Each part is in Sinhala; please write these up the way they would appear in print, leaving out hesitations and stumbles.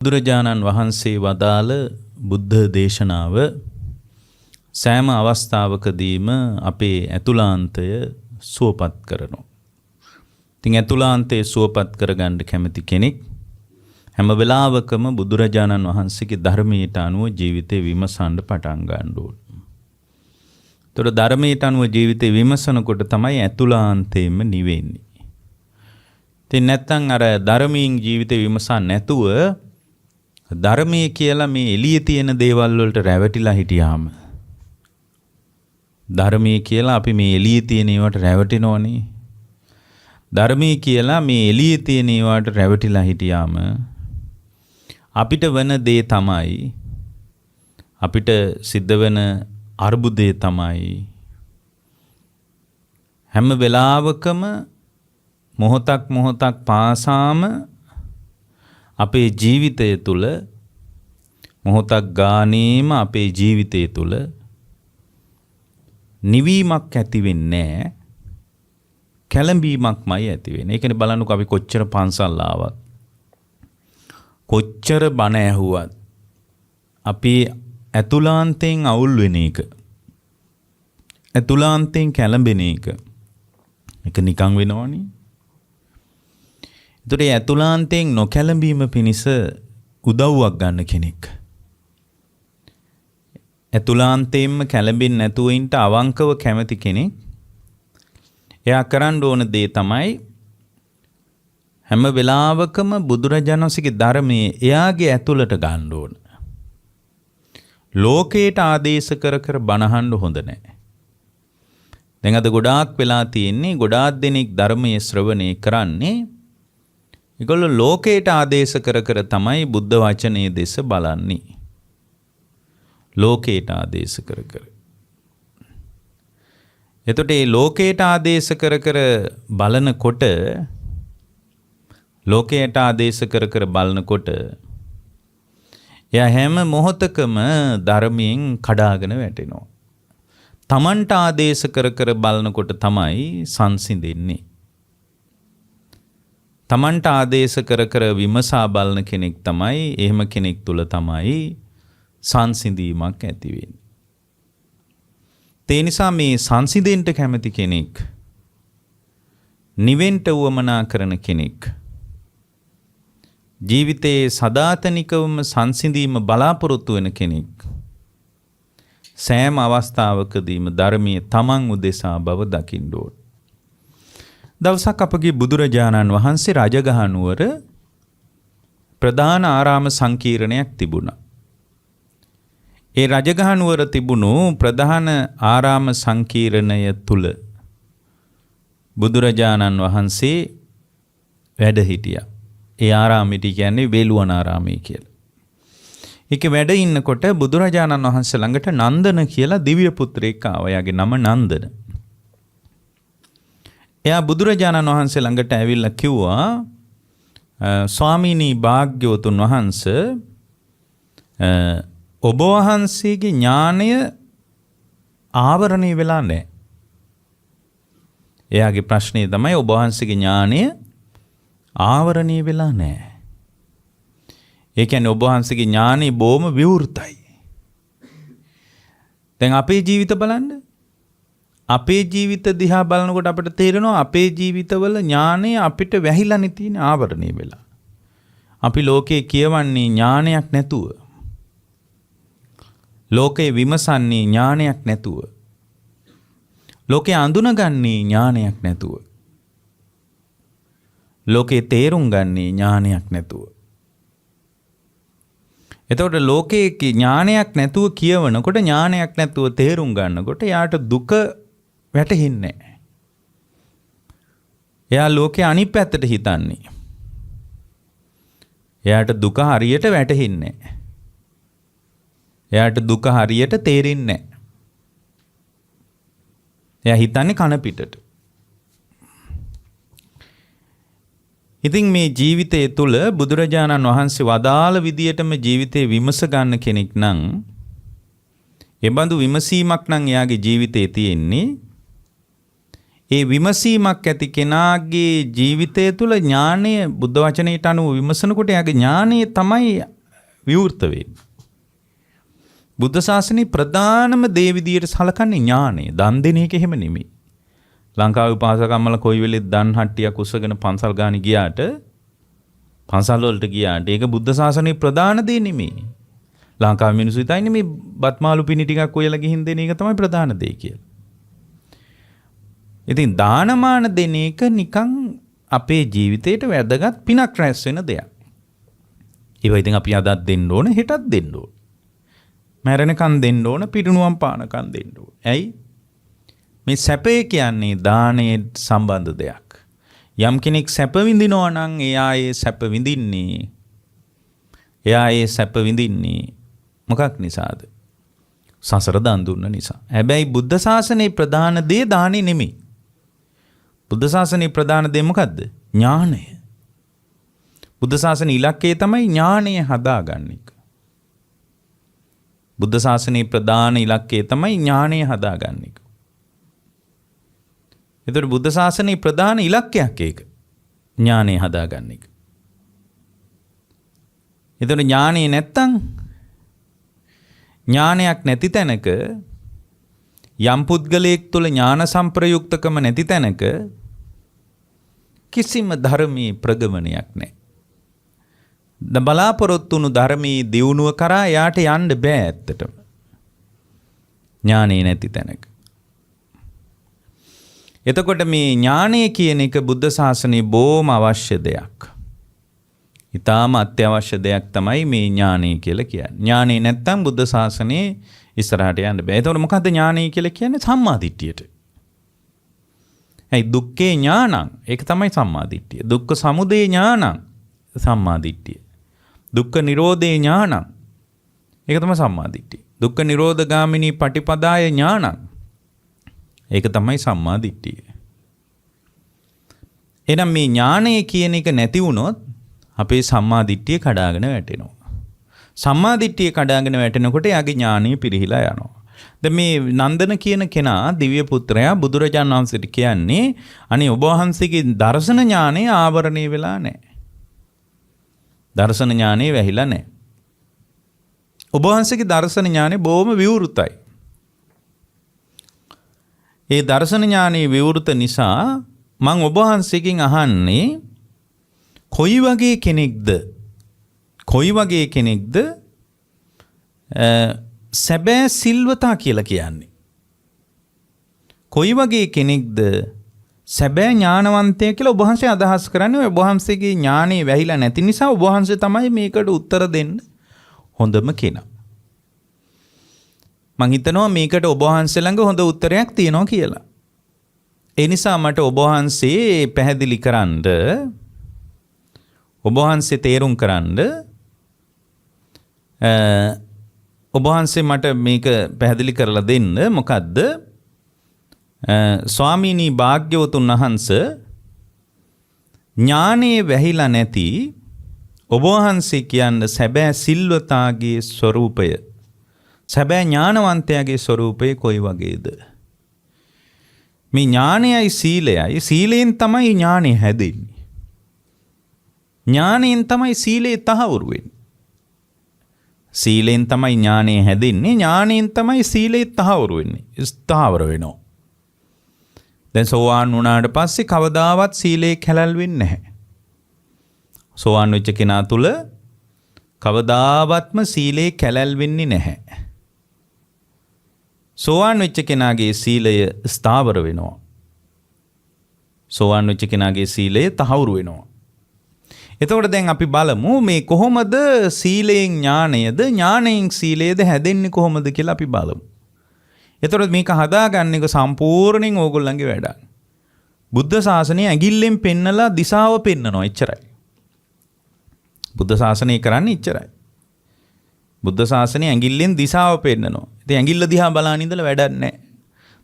බුදුරජාණන් වහන්සේ වදාළ බුද්ධ දේශනාව සෑම අවස්ථාවකදීම අපේ ඇතුළාන්තය සුවපත් කරනවා. ඉතින් ඇතුළාන්තය සුවපත් කරගන්න කැමති කෙනෙක් හැම වෙලාවකම බුදුරජාණන් වහන්සේගේ ධර්මයට අනුව ජීවිතේ විමසන්න පටන් ගන්න ඕනේ. ඒතර ධර්මයට අනුව ජීවිතේ විමසනකොට තමයි ඇතුළාන්තයෙන්ම නිවෙන්නේ. ඉතින් නැත්තම් අර ධර්මයෙන් ජීවිතේ විමසන්න නැතුව ධර්මයේ කියලා මේ එළියේ තියෙන දේවල් වලට රැවටිලා හිටියාම ධර්මයේ කියලා අපි මේ එළියේ තියෙන ඒවාට රැවටෙනවනේ. ධර්මයේ කියලා මේ එළියේ තියෙන ඒවාට රැවටිලා හිටියාම අපිට වෙන දේ තමයි අපිට සිද්ධ වෙන අර්බුදේ තමයි හැම වෙලාවකම මොහොතක් පාසාම අපේ ජීවිතය තුළ මොහොතක් ගානේම අපේ ජීවිතය තුළ නිවීමක් ඇති වෙන්නේ නැහැ. කැළඹීමක්මයි ඇති වෙන්නේ. ඒකනේ බලන්නකෝ අපි කොච්චර පන්සල් ආවත් කොච්චර බණ ඇහුවත් අපි ඇතුළාන්තයෙන් අවුල් වෙන එක ඇතුළාන්තයෙන් කැළඹෙන එක නිකන් වෙනවනේ. ඒතර ඇතුළාන්තයෙන් නොකැළඹීම පිණිස උදව්වක් ගන්න කෙනෙක්. ඇතුළාන්තයෙන්ම කැළඹෙන්නේ නැතුව ඉන්න අවංකව කැමති කෙනෙක්. එයා කරන්න ඕන දේ තමයි හැම වෙලාවකම බුදුරජාණන් වහන්සේගේ ධර්මයේ එයාගේ ඇතුළට ගන්න ඕන. ලෝකයට ආදේශ කර බණහන්න හොඳ නැහැ. දැන් අද ගොඩාක් වෙලා තියෙන්නේ ගොඩාක් දෙනෙක් ධර්මයේ ශ්‍රවණය කරන්නේ ඒගොල්ලෝ ලෝකයට ආදේශ කර තමයි බුද්ධ වචනේ දෙස බලන්නේ. ලෝකයට ආදේශ කර. එතකොට මේ ලෝකයට ආදේශ කර බලනකොට ලෝකයට ආදේශ කර බලනකොට එයා හැම මොහොතකම ධර්මයෙන් කඩාගෙන වැටෙනවා. තමන්ට ආදේශ කර බලනකොට තමයි සංසිඳෙන්නේ. තමන්ට ආදේශ කර විමසා බලන කෙනෙක් තමයි එහෙම කෙනෙක් තුල තමයි සංසිඳීමක් ඇති වෙන්නේ. ඒ නිසා මේ සංසිඳෙන්න කැමති කෙනෙක් නිවෙන්න උවමනා කරන කෙනෙක් ජීවිතයේ සදාතනිකවම සංසිඳීම බලාපොරොත්තු වෙන කෙනෙක් සෑම අවස්ථාවකදීම ධර්මයේ තමන් උදෙසා බව දකින්න ඕන. දවසක් අපගේ බුදුරජාණන් වහන්සේ රජගහ නුවර ප්‍රධාන ආරාම සංකීර්ණයක් තිබුණා. ඒ රජගහ නුවර තිබුණු ප්‍රධාන ආරාම සංකීර්ණය තුල බුදුරජාණන් වහන්සේ වැඩ හිටියා. ඒ ආරාමෙට කියන්නේ වේළුවනාරාමය කියලා. ඒක වැඩ ඉන්නකොට බුදුරජාණන් වහන්සේ ළඟට නන්දන කියලා දිව්‍ය පුත්‍රයෙක් ආවා. එයාගේ නම නන්දන. එයා බුදුරජාණන් වහන්සේ ළඟට ඇවිල්ලා කිව්වා ස්වාමීනි භාග්‍යවතුන් වහන්සේ ඔබ වහන්සේගේ ඥානය ආවරණය වෙලා නැහැ. එයාගේ ප්‍රශ්නේ තමයි ඔබ වහන්සේගේ ඥානය ආවරණය වෙලා නැහැ. ඒ කියන්නේ ඔබ වහන්සේගේ ඥානෙ බොහොම විවෘතයි. දැන් අපේ ජීවිත බලන්න. අපේ ජීවිත දිහා බලනකොට අපිට තේරෙනවා අපේ ජීවිතවල ඥානය අපිට වැහිලානේ තියෙන ආවරණය වෙලා. අපි ලෝකේ කියවන්නේ ඥානයක් නැතුව. ලෝකේ විමසන්නේ ඥානයක් නැතුව. ලෝකේ අඳුනගන්නේ ඥානයක් නැතුව. ලෝකේ තේරුම් ගන්නේ ඥානයක් නැතුව. එතකොට ලෝකේ ඥානයක් නැතුව කියවනකොට ඥානයක් නැතුව තේරුම් ගන්නකොට යාට දුක වැටහෙන්නේ නැහැ. එයා ලෝකේ අනිත් පැත්තට හිතන්නේ. එයාට දුක හරියට වැටහෙන්නේ නැහැ. එයාට දුක හරියට තේරෙන්නේ නැහැ. එයා හිතන්නේ කන පිටට. ඉතින් මේ ජීවිතය තුළ බුදුරජාණන් වහන්සේ වදාළ විදියටම ජීවිතේ විමස ගන්න කෙනෙක් නම් ඒ බඳු විමසීමක් නම් එයාගේ ජීවිතේ තියෙන්නේ ඒ විමසීමක් ඇති කෙනාගේ ජීවිතය තුළ ඥානය බුද්ධ වචනයට අනුව විමසනකොට එයාගේ ඥානය තමයි විවෘත වෙන්නේ. බුද්ධ ශාසනයේ ප්‍රධානම දේ විදියට සලකන්නේ ඥානය. දන් දෙන එක එහෙම නෙමෙයි. ලංකාවේ උපාසකම්මල කොයි වෙලෙත් දන් හට්ටියක් උස්සගෙන පන්සල් ගානේ ගියාට පන්සල් වලට ගියාට ඒක බුද්ධ ශාසනයේ ප්‍රධාන දේ නෙමෙයි. ලංකාවේ මිනිස්සු හිතන්නේ මේ බත්මාළු පිණි ටිකක් ඔයලා ගිහින් දෙන එක තමයි ප්‍රධාන දේ කියලා. ඉතින් දානමාන දෙන එක නිකන් අපේ ජීවිතේට වැදගත් පිනක් රැස් වෙන දෙයක්. ඒවා ඉතින් අපි අදත් දෙන්න ඕන, හෙටත් දෙන්න ඕන. මැරෙනකන් දෙන්න ඕන, පිරිනුවම් පානකන් දෙන්න ඕන. ඇයි? මේ සැපේ කියන්නේ දානයේ සම්බන්ධ දෙයක්. යම් කෙනෙක් සැප විඳිනවා නම් එයා ඒ සැප විඳින්නේ මොකක් නිසාද? සසර දන් දුන්න නිසා. හැබැයි බුද්ධ ශාසනයේ ප්‍රධාන දේ දානේ නෙමෙයි. බුද්ධ ශාසනයේ ප්‍රධාන දේ මොකද්ද? ඥානය. බුද්ධ ශාසනයේ ඉලක්කය තමයි ඥානය හදාගන්න එක. බුද්ධ ශාසනයේ ප්‍රධාන ඉලක්කය තමයි ඥානය හදාගන්න එක. ඒතර බුද්ධ ශාසනයේ ප්‍රධාන ඉලක්කයක් ඒක. ඥානය හදාගන්න එක. ඒතර ඥානය නැත්තම් ඥානයක් නැති තැනක යම් පුද්ගලයෙක් තුළ ඥාන සම්ප්‍රයුක්තකම නැති තැනක කිසිම ධර්මී ප්‍රගමනයක් නැහැ. බලාපොරොත්තු වුණු ධර්මී දියුණුව කරා යාට යන්න බෑ ඇත්තටම. ඥානෙ නැති තැනක. එතකොට මේ ඥානය කියන එක බුද්ධ ශාසනයේ බොහොම අවශ්‍ය දෙයක්. ඊටාම අත්‍යවශ්‍ය දෙයක් තමයි මේ ඥානය කියලා කියන්නේ. ඥානෙ නැත්තම් බුද්ධ ශාසනයේ ඉස්සරහට යන්න බෑ. එතකොට මොකද්ද ඥානය කියලා කියන්නේ? සම්මාදිට්ඨියට. දුක්ඛේ ඥානං ඒක තමයි සම්මාදිට්ඨිය. දුක්ඛ සමුදය ඥානං සම්මාදිට්ඨිය. දුක්ඛ නිරෝධේ ඥානං ඒක තමයි සම්මාදිට්ඨිය. දුක්ඛ නිරෝධ ගාමිනී පටිපදාය ඥානං ඒක තමයි සම්මාදිට්ඨිය. එහෙනම් මේ ඥානය කියන එක නැති වුණොත් අපේ සම්මාදිට්ඨිය කඩාගෙන වැටෙනවා. සම්මාදිට්ඨිය කඩාගෙන වැටෙනකොට යාගේ ඥානය පිරිහිලා යනවා. දැන් මේ නන්දන කියන කෙනා දිව්‍ය පුත්‍රයා බුදුරජාණන් වහන්සේට කියන්නේ අනේ ඔබ වහන්සේගේ දර්ශන ඥානය ආවරණය වෙලා නැහැ. දර්ශන ඥානය වැහිලා නැහැ. ඔබ වහන්සේගේ දර්ශන ඥානය බොහොම විවෘතයි. ඒ දර්ශන ඥානයේ විවෘත නිසා මම ඔබ වහන්සේගෙන් අහන්නේ කොයි වගේ කෙනෙක්ද සැබෑ සිල්වතා කියලා කියන්නේ? කොයි වගේ කෙනෙක්ද සැබෑ ඥානවන්තය කියලා ඔබ වහන්සේ අදහස් කරන්නේ? ඔබ වහන්සේගේ ඥානෙ වැහිලා නැති නිසා ඔබ වහන්සේ තමයි මේකට උත්තර දෙන්න හොඳම කෙනා. මං හිතනවා මේකට ඔබ වහන්සේ ළඟ හොඳ උත්තරයක් තියෙනවා කියලා. ඒ නිසා මට ඔබ වහන්සේ පැහැදිලි කරන්න, ඔබ වහන්සේ තේරුම් කරන්න, ඔබ වහන්සේ මට මේක පැහැදිලි කරලා දෙන්න. මොකද්ද? ස්වාමීනි භාග්‍යවතුන් වහන්සේ ඥානයේ වැහිලා නැති ඔබ වහන්සේ කියන්නේ සැබෑ සිල්වතාගේ ස්වરૂපය, සැබෑ ඥානවන්තයාගේ ස්වરૂපය කොයි වගේද? මේ ඥානයයි සීලයයි, සීලයෙන් තමයි ඥානෙ හැදෙන්නේ. ඥානයෙන් තමයි සීලේ තහවුරු වෙන්නේ. සීලෙන් තමයි ඥානෙ හැදෙන්නේ. ඥානෙන් තමයි සීලේ තහවුරු වෙන්නේ. ස්ථාවර වෙනවා. දැන් සෝවාන් වුණාට පස්සේ කවදාවත් සීලේ කැළල් වෙන්නේ නැහැ. සෝවාන් වෙච්ච කෙනා තුල කවදාවත්ම සීලේ කැළල් වෙන්නේ නැහැ. සෝවාන් වෙච්ච කෙනාගේ සීලය ස්ථාවර වෙනවා. සෝවාන් වෙච්ච කෙනාගේ සීලය තහවුරු වෙනවා. එතකොට දැන් අපි බලමු මේ කොහොමද සීලයෙන් ඥානයද, ඥානයෙන් සීලයද හැදෙන්නේ කොහොමද කියලා අපි බලමු. එතකොට මේක හදාගන්න එක සම්පූර්ණයෙන් ඕගොල්ලන්ගේ වැඩක්. බුද්ධ ශාසනය ඇඟිල්ලෙන් පෙන්නලා දිශාව පෙන්නනවා, එච්චරයි. බුද්ධ ශාසනය කරන්නේ එච්චරයි. බුද්ධ ශාසනය ඇඟිල්ලෙන් දිශාව පෙන්නනවා. ඉතින් ඇඟිල්ල දිහා බලන ඉඳලා වැඩක් නැහැ.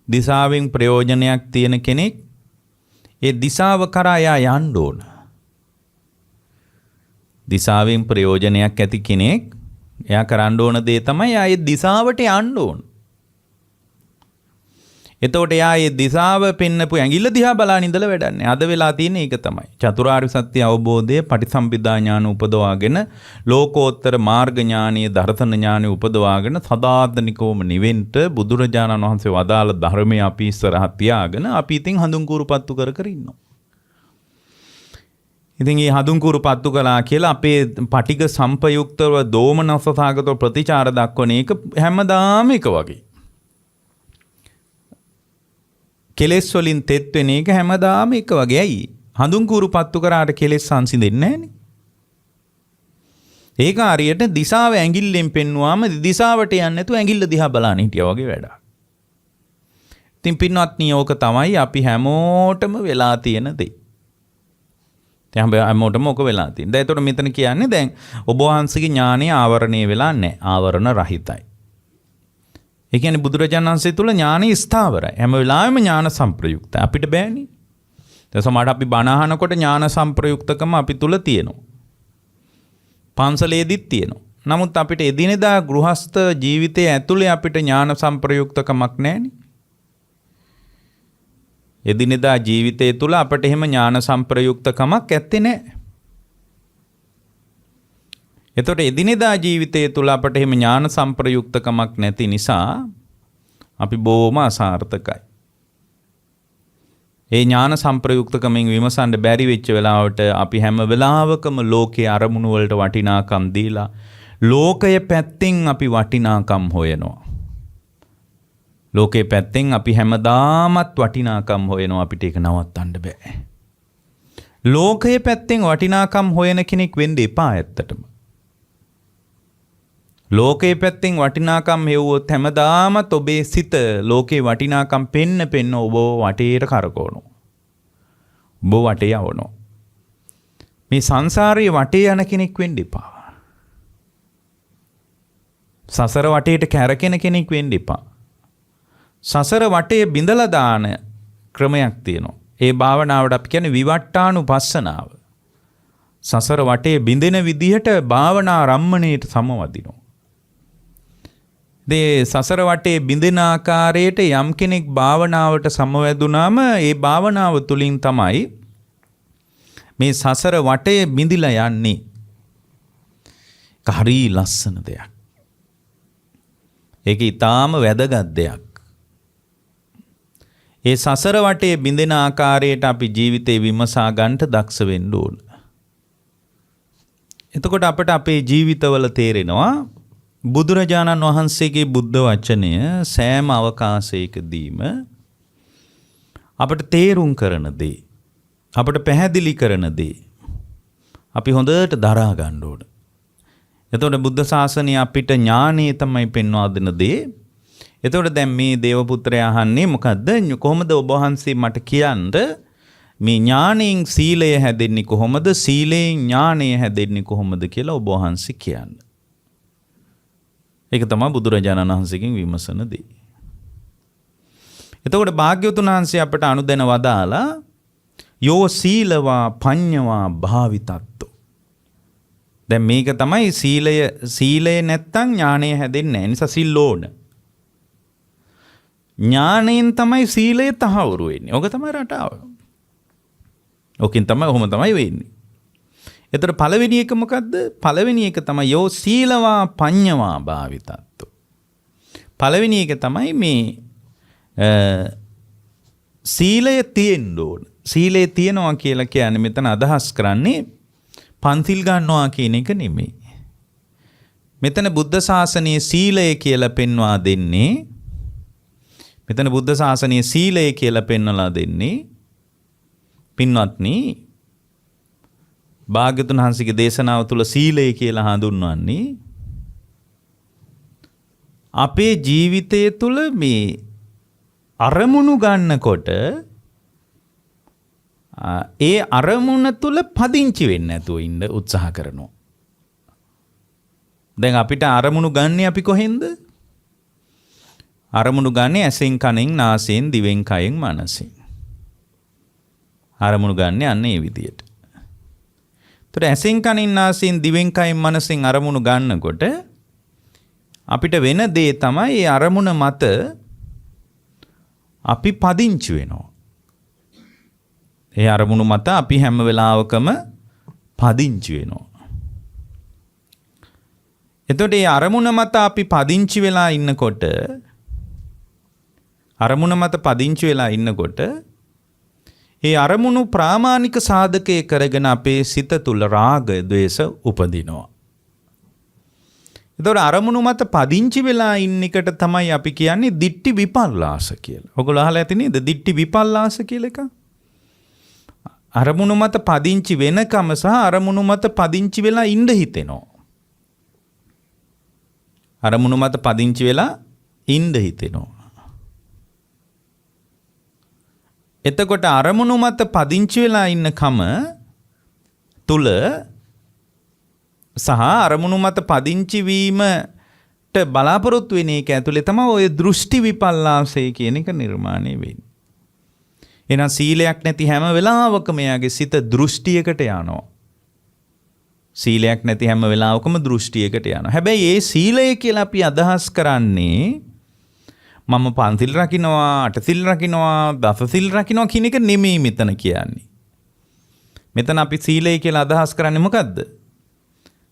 දිශාවෙන් ප්‍රයෝජනයක් තියෙන කෙනෙක් ඒ දිශාව කරා යන්න ඕන. දිශාවෙන් ප්‍රයෝජනයක් ඇති කෙනෙක් එයා කරන්න ඕන දේ තමයි ආයේ දිශාවට යන්න ඕන. එතකොට එයා ඒ දිශාව පෙන්නපු ඇඟිල්ල දිහා බලාගෙන ඉඳලා වැඩන්නේ. අද වෙලා තියෙන්නේ ඒක තමයි. චතුරාර්ය සත්‍ය අවබෝධය පටිසම්භිදා ඥාන උපදවාගෙන ලෝකෝත්තර මාර්ග ඥානීය දර්ශන ඥානීය උපදවාගෙන සදාතනිකවම නිවෙන්න බුදුරජාණන් වහන්සේ වදාළ ධර්මයේ අපි ඉස්සරහ තියාගෙන අපි ඉතින් හඳුන් කූරුපත්තු කර කර ඉන්නවා. ඉතින් මේ හඳුන් කූරුපත්තු කළා කියලා අපේ පටිඝ සම්පයුක්තව දෝමනසසාගත ප්‍රතිචාර දක්වන එක හැමදාම එක වගේ. කෙලෙස් වලින් තෙත් වෙන එක හැමදාම එක වගේ. ඇයි? හඳුන් කූරුපත්තු කරාට කෙලෙස් සංසිඳෙන්නේ නැහනේ. ඒක හරියට දිශාව ඇඟිල්ලෙන් පෙන්නුවාම දිශාවට යන්නේ නැතුව ඇඟිල්ල දිහා බලන්න හිටියා වගේ වැඩක්. ඉතින් පින්වත්නි ඕක තමයි අපි හැමෝටම වෙලා තියෙන දේ. දැන් හැමෝටම ඕක වෙලා තියෙන. දැන් ඒතකොට මෙතන කියන්නේ දැන් ඔබ වහන්සේගේ ඥානය ආවරණය වෙලා නැහැ. ආවරණ රහිතයි. ඒ කියන්නේ බුදුරජාණන් වහන්සේ තුල ඥානෙ ස්ථාවරයි. හැම වෙලාවෙම ඥාන සංප්‍රයුක්තයි. අපිට බෑනේ. දැන් සමහරට අපි බණ අහනකොට ඥාන සංප්‍රයුක්තකම අපි තුල තියෙනවා. පන්සලේදිත් තියෙනවා. නමුත් අපිට එදිනෙදා ගෘහස්ත ජීවිතයේ ඇතුලේ අපිට ඥාන සංප්‍රයුක්තකමක් නැහැනේ. එදිනෙදා ජීවිතය තුල අපිට එහෙම ඥාන සංප්‍රයුක්තකමක් ඇත්තේ නැහැ. එතකොට එදිනෙදා ජීවිතය තුළ අපට එහෙම ඥාන සංප්‍රයුක්තකමක් නැති නිසා අපි බොහොම අසාර්ථකයි. ඒ ඥාන සංප්‍රයුක්තකමෙන් විමසන්න බැරි වෙච්ච වෙලාවට අපි හැම වෙලාවකම ලෝකයේ අරමුණු වලට වටිනාකම් දීලා ලෝකයේ පැත්තෙන් අපි වටිනාකම් හොයනවා. ලෝකයේ පැත්තෙන් අපි හැමදාමත් වටිනාකම් හොයනවා. අපිට ඒක නවත්තන්න බෑ. ලෝකයේ පැත්තෙන් වටිනාකම් හොයන කෙනෙක් වෙන්න එපා ඇත්තටම. ලෝකයේ පැත්තෙන් වටිනාකම් හෙව්වොත් හැමදාමත් ඔබේ සිත ලෝකේ වටිනාකම් පෙන්න ඔබ වටේට කරකවනවා. ඔබ වටේ යවනවා. මේ සංසාරයේ වටේ යන කෙනෙක් වෙන්න එපා. සසර වටේට කැරකෙන කෙනෙක් වෙන්න එපා. සසර වටේ බිඳලා දාන ක්‍රමයක් තියෙනවා. ඒ භාවනාවට අපි කියන්නේ විවට්ටානුපස්සනාව. සසර වටේ බිඳෙන විදිහට භාවනා රම්මණයට සමවදිනවා. දේ සසර වටේ බිඳෙන ආකාරයට යම් කෙනෙක් භාවනාවට සමවැදුනාම ඒ භාවනාව තුළින් තමයි මේ සසර වටේ බිඳිලා යන්නේ. හරි ලස්සන දෙයක්. ඒක ඊටාම වැදගත් දෙයක්. ඒ සසර වටේ බිඳෙන ආකාරයට අපි ජීවිතේ විමසා ගන්නට දක්ෂ වෙන්න ඕන. එතකොට අපට අපේ ජීවිතවල තේරෙනවා බුදුරජාණන් වහන්සේගේ බුද්ධ වචනය සෑම අවකාශයකදීම අපට තේරුම් කරන දේ, අපට පැහැදිලි කරන දේ අපි හොඳට දරා ගන්න ඕන. එතකොට බුද්ධ ශාසනය අපිට ඥානය තමයි පෙන්වා දෙන දේ. එතකොට දැන් මේ දේවපුත්‍රයා අහන්නේ මොකද්ද? කොහොමද ඔබ වහන්සේ මට කියන්න මේ ඥාණයෙන් සීලය හැදෙන්නේ කොහොමද? සීලයෙන් ඥාණය හැදෙන්නේ කොහොමද කියලා ඔබ වහන්සේ කියන්නේ. ඒක තමයි බුදුරජාණන් වහන්සේගෙන් විමසන දේ. එතකොට භාග්‍යවතුන් වහන්සේ අපට අනුදැන වදාලා යෝ සීලවා පඤ්ඤවා භාවිතත්තු. දැන් මේක තමයි සීලය නැත්තම් ඥාණය හැදෙන්නේ නැහැ. නිසා සිල් ඕන. ඥාණයෙන් තමයි සීලය තහවුරු වෙන්නේ. ඕක තමයි රටාව. ඕකෙන් තමයි ඔහොම තමයි වෙන්නේ. එතකොට පළවෙනි එක මොකද්ද? පළවෙනි එක තමයි යෝ සීලවා පඤ්ඤවා භාවිතත්තු. පළවෙනි එක තමයි මේ සීලය තියෙන්න ඕන. සීලය තියනවා කියලා කියන්නේ මෙතන අදහස් කරන්නේ පන්සිල් ගන්නවා කියන එක නෙමෙයි. මෙතන බුද්ධ ශාසනයේ සීලය කියලා පෙන්වා දෙන්නේ මෙතන බුද්ධ ශාසනයේ සීලය කියලා පෙන්වලා දෙන්නේ පින්වත්නි භාග්‍යවතුන් වහන්සේගේ දේශනාව තුළ සීලය කියලා හඳුන්වන්නේ අපේ ජීවිතය තුළ මේ අරමුණු ගන්නකොට ඒ අරමුණ තුළ පදිංචි වෙන්නේ නැතුව ඉන්න උත්සාහ කරනවා. දැන් අපිට අරමුණු ගන්න අපි කොහෙන්ද? අරමුණු ගන්න ඇසෙන් කනෙන් නාසයෙන් දිවෙන් කයෙන් මනසෙන්. අරමුණු ගන්න යන්නේ මේ විදියට. ඒතර ඇසෙන් කනෙන් නාසයෙන් දිවෙන් කයෙන් මනසෙන් අරමුණු ගන්නකොට අපිට වෙන දේ තමයි ඒ අරමුණ මත අපි පදිංචි වෙනවා. ඒ අරමුණු මත අපි හැම වෙලාවකම පදිංචි වෙනවා. එතකොට මේ අරමුණ මත අපි පදිංචි වෙලා ඉන්නකොට ඒ අරමුණු ප්‍රාමාණික සාධකයේ කරගෙන අපේ සිත තුළ රාග, ද්වේෂ උපදිනවා. එතකොට අරමුණු මත පදිංචි වෙලා ඉන්න එකට තමයි අපි කියන්නේ දිට්ඨි විපල්ලාස කියලා. ඔයගොල්ලෝ අහලා ඇති නේද? දිට්ඨි විපල්ලාස කියලා එකක්. අරමුණු මත පදිංචි වෙනකම සහ අරමුණු මත පදිංචි වෙලා ඉඳ හිතෙනවා. අරමුණු මත පදිංචි වෙලා ඉඳ හිතෙනවා. එතකොට අරමුණු මත පදිංචි වෙලා ඉන්නකම තුල සහ අරමුණු මත පදිංචි වීමට බලාපොරොත්තු වෙන එක ඇතුලේ තමයි ඔය දෘෂ්ටි විපල්ලාසය කියන එක නිර්මාණය වෙන්නේ. එහෙනම් සීලයක් නැති හැම වෙලාවකම එයාගේ සිත දෘෂ්ටියකට යනවා. සීලයක් නැති හැම වෙලාවකම දෘෂ්ටියකට යනවා. හැබැයි ඒ සීලය කියලා අපි අදහස් කරන්නේ මම පන්සිල් රකින්නවා, අටසිල් රකින්නවා, දසසිල් රකින්නවා කියන එක නෙමෙයි මෙතන කියන්නේ. මෙතන අපි සීලය කියලා අදහස් කරන්නේ මොකද්ද?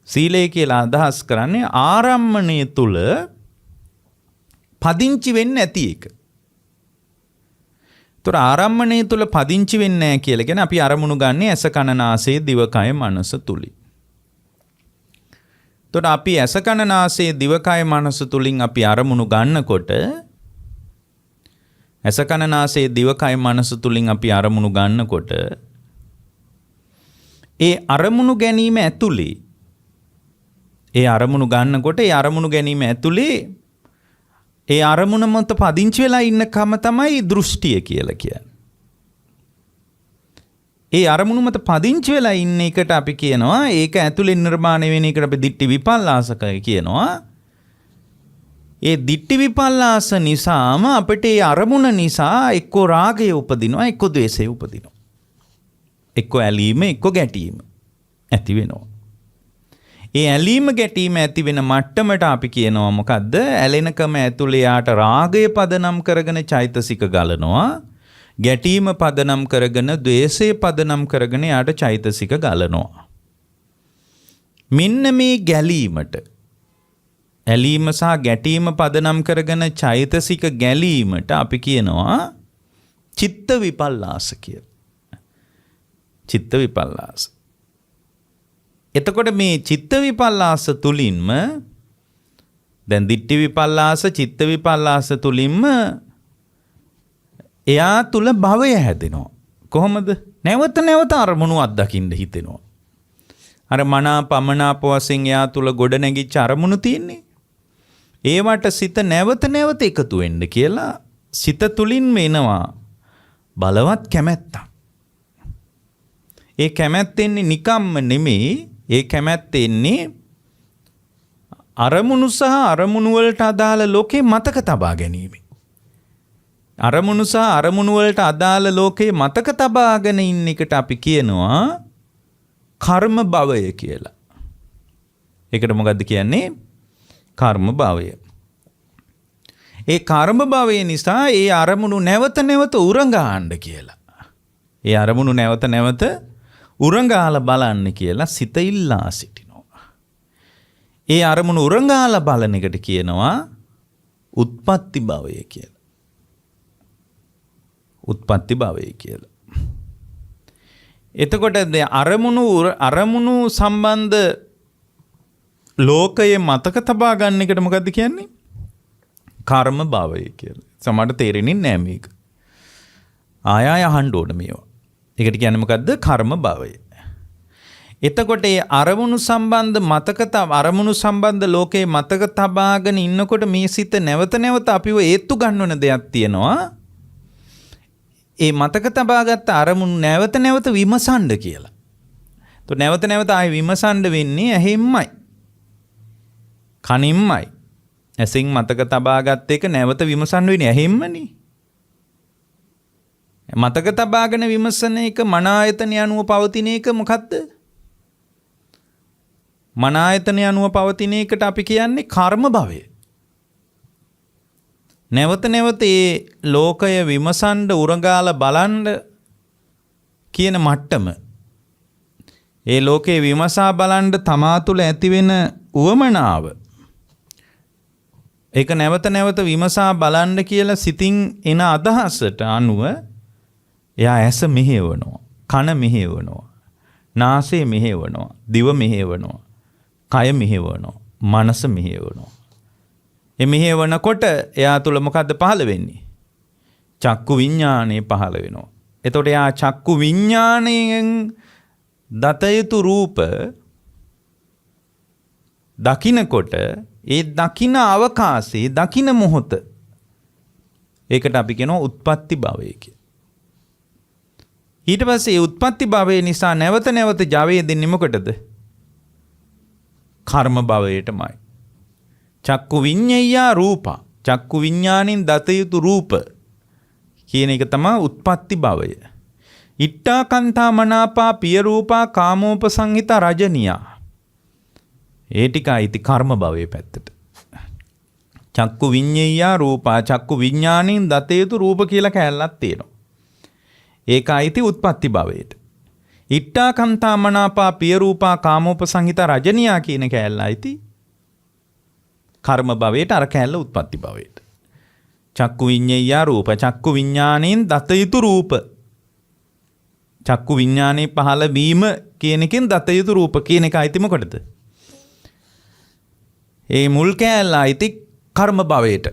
සීලය කියලා අදහස් කරන්නේ ආරම්මණය තුල පදිංචි වෙන්නේ නැති එක. ඒතර ආරම්මණය තුල පදිංචි වෙන්නේ නැහැ කියලා කියන්නේ අපි අරමුණු ගන්නේ ඇස කන නාසය දිවකය මනස තුලින්. ඒතර අපි ඇස කන නාසය දිවකය මනස තුලින් අපි අරමුණු ගන්නකොට ඇස කන නාසය දිවකය මනස තුලින් අපි අරමුණු ගන්නකොට ඒ අරමුණු ගැනීම ඇතුලේ ඒ අරමුණු ගන්නකොට ඒ අරමුණු ගැනීම ඇතුලේ ඒ අරමුණ මත පදිංචි වෙලා ඉන්නකම තමයි දෘෂ්ටිය කියලා කියන්නේ. ඒ අරමුණු මත පදිංචි වෙලා ඉන්න එකට අපි කියනවා ඒක ඇතුලේ නිර්මාණය වෙන එකට අපි දිට්ඨි විපල්ලාසකය කියනවා. ඒ දිට්ඨි විපල්ලාස නිසාම අපිට ඒ අරමුණ නිසා එක්ක රාගය උපදිනවා, එක්ක ද්වේෂය උපදිනවා. එක්ක ඇලීම, එක්ක ගැටීම ඇති වෙනවා. ඒ ඇලීම ගැටීම ඇති වෙන මට්ටමට අපි කියනවා මොකද්ද? ඇලෙනකම ඇතුළේ යාට රාගය පදනම් කරගෙන චෛතසික ගලනවා. ගැටීම පදනම් කරගෙන ද්වේෂය පදනම් කරගෙන යාට චෛතසික ගලනවා. මෙන්න මේ ගැලීමට ඇලීම සහ ගැටීම පදනම් කරගෙන චෛතසික ගැලීමට අපි කියනවා චිත්ත විපල්ලාස කියලා. චිත්ත විපල්ලාස. එතකොට මේ චිත්ත විපල්ලාස තුලින්ම දැන් දිට්ඨි විපල්ලාස, චිත්ත විපල්ලාස තුලින්ම එයා තුල භවය හැදෙනවා. කොහොමද? නැවත නැවත අරමුණු අත්දකින්න හිතෙනවා. අර මනාපමනාප වශයෙන් එයා තුල ගොඩ නැගිච්ච අරමුණු තියෙන්නේ. ඒවට සිත නැවත නැවත එකතු වෙන්න කියලා සිත තුලින්ම එනවා බලවත් කැමැත්තක්. ඒ කැමැත්ත එන්නේ නිකම්ම නෙමෙයි. ඒ කැමැත්ත එන්නේ අරමුණු සහ අරමුණු වලට අදාළ ලෝකේ මතක තබා ගැනීම. අරමුණු සහ අරමුණු වලට අදාළ ලෝකේ මතක තබාගෙන ඉන්න එකට අපි කියනවා කර්ම භවය කියලා. ඒකට මොකද්ද කියන්නේ? කර්ම භවය. ඒ කර්ම භවය නිසා ඒ අරමුණු නැවත නැවත උරඟාන්න කියලා. ඒ අරමුණු නැවත නැවත උරඟාලා බලන්න කියලා සිත ඉල්ලා සිටිනවා. ඒ අරමුණු උරඟාලා බලන එකට කියනවා උත්පත්ති භවය කියලා. උත්පත්ති භවය කියලා. එතකොට අරමුණු සම්බන්ධ ලෝකයේ මතක තබා ගන්න එකට මොකද්ද කියන්නේ? කර්ම භවය කියලා. සමහරට තේරෙන්නේ නැහැ මේක. ආය අහන්න ඕන මේවා. ඒකට කියන්නේ මොකද්ද? කර්ම භවය. එතකොට ඒ අරමුණු සම්බන්ධ ලෝකේ මතක තබාගෙන ඉන්නකොට මේ සිත නැවත නැවත අපිව ඒත්තු ගන්නවන දෙයක් තියෙනවා. ඒ මතක තබාගත්ත අරමුණු නැවත නැවත විමසන්න කියලා. તો නැවත නැවත ආයි විමසන්න වෙන්නේ ඇහෙන්මයි. කනින්මයි. ඇසින් මතක තබාගත් එක නැවත විමසන්න වෙන්නේ ඇහෙන්මනේ. මතක තබාගෙන විමසන එක මන ආයතනය අනුව පවතින එක මොකද්ද? මන ආයතනය අනුව පවතින එකට අපි කියන්නේ කර්ම භවය. නැවත නැවත ඒ ලෝකය විමසන්න උරගාලා බලන්න කියන මට්ටම ඒ ලෝකේ විමසා බලන්න තමා තුළ ඇතිවෙන උවමනාව ඒක නැවත නැවත විමසා බලන්න කියලා සිතින් එන අදහසට අනුව එයා ඇස මෙහෙවනවා, කන මෙහෙවනවා, නාසය මෙහෙවනවා, දිව මෙහෙවනවා, කය මෙහෙවනවා, මනස මෙහෙවනවා. ඒ මෙහෙවනකොට එයා තුළ මොකද්ද පහළ වෙන්නේ? චක්කු විඥානය පහළ වෙනවා. එතකොට එයා චක්කු විඥාණයෙන් දතයුතු රූප දකින්නකොට ඒ දකින්න අවකාශයේ දකින්න මොහොත ඒකට අපි කියනවා උත්පත්ති භවය කියලා. ඊට පස්සේ ඒ උත්පත්ති භවය නිසා නැවත නැවත ජවය දෙන්නේ මොකටද? කර්ම භවයටමයි. චක්කු විඤ්ඤය රූප චක්කු විඥාණයෙන් දතයුතු රූප කියන එක තමයි උත්පත්ති භවය. ඉට්ඨා කන්තා මනාපා පිය රූපා කාමෝපසංහිතා රජනියා. ඒ ටිකයි කර්ම භවයේ පැත්තට. චක්කු විඤ්ඤය රූපා චක්කු විඥාණයෙන් දතයුතු රූප කියලා කැලලක් තියෙනවා. ඒකයි උත්පත්ති භවයට. ඉට්ඨා කන්තා මනාපා පිය රූපා කාමෝපසංහිතා රජනියා කියන කැලලයි කර්ම භවයට අර කැලල උත්පත්ති භවයට. චක්කු විඤ්ඤය රූප චක්කු විඥාණයෙන් දතයුතු රූප චක්කු විඥානේ පහළ වීම කියන එකෙන් දතයුතු රූප කියන එක අයිති මොකටද? ඒ මුල් කැලල අයිති කර්ම භවයට.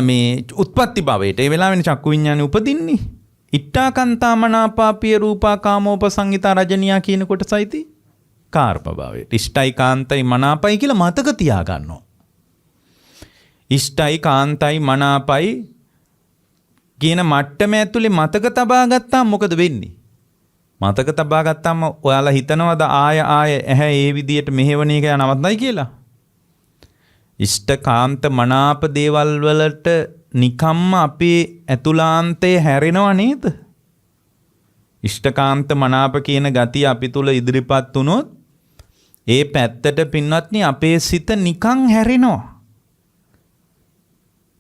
මේ උත්පත්ති භවයට. ඒ වෙලාවෙනේ චක්කු විඥානේ උපදින්නේ. ඉට්ඨා කන්තා මනාපා පිය රූපා කාමෝපසංහිතා රජනියා කියන කොටස අයිති කාර්ම භවයට. ඉෂ්ටයි කාන්තයි මනාපයි කියලා මතක තියා ගන්නවා. ඉෂ්ටයි කාන්තයි මනාපයි කියන මට්ටම ඇතුලේ මතක තබා ගත්තාම මොකද වෙන්නේ? මතක තබා ගත්තාම ඔයාලා හිතනවද ආය ඇහැ ඒ විදියට මෙහෙවණ එක නවත්තයි කියලා? ඉෂ්ට කාන්ත මනාප දේවල් වලට නිකම්ම අපේ ඇතුලාන්තේ හැරෙනව නේද? ඉෂ්ටකාන්ත මනාප කියන ගතිය අපි තුල ඉදිරිපත් වුණොත් ඒ පැත්තට පින්වත්නි අපේ සිත නිකන් හැරෙනවා.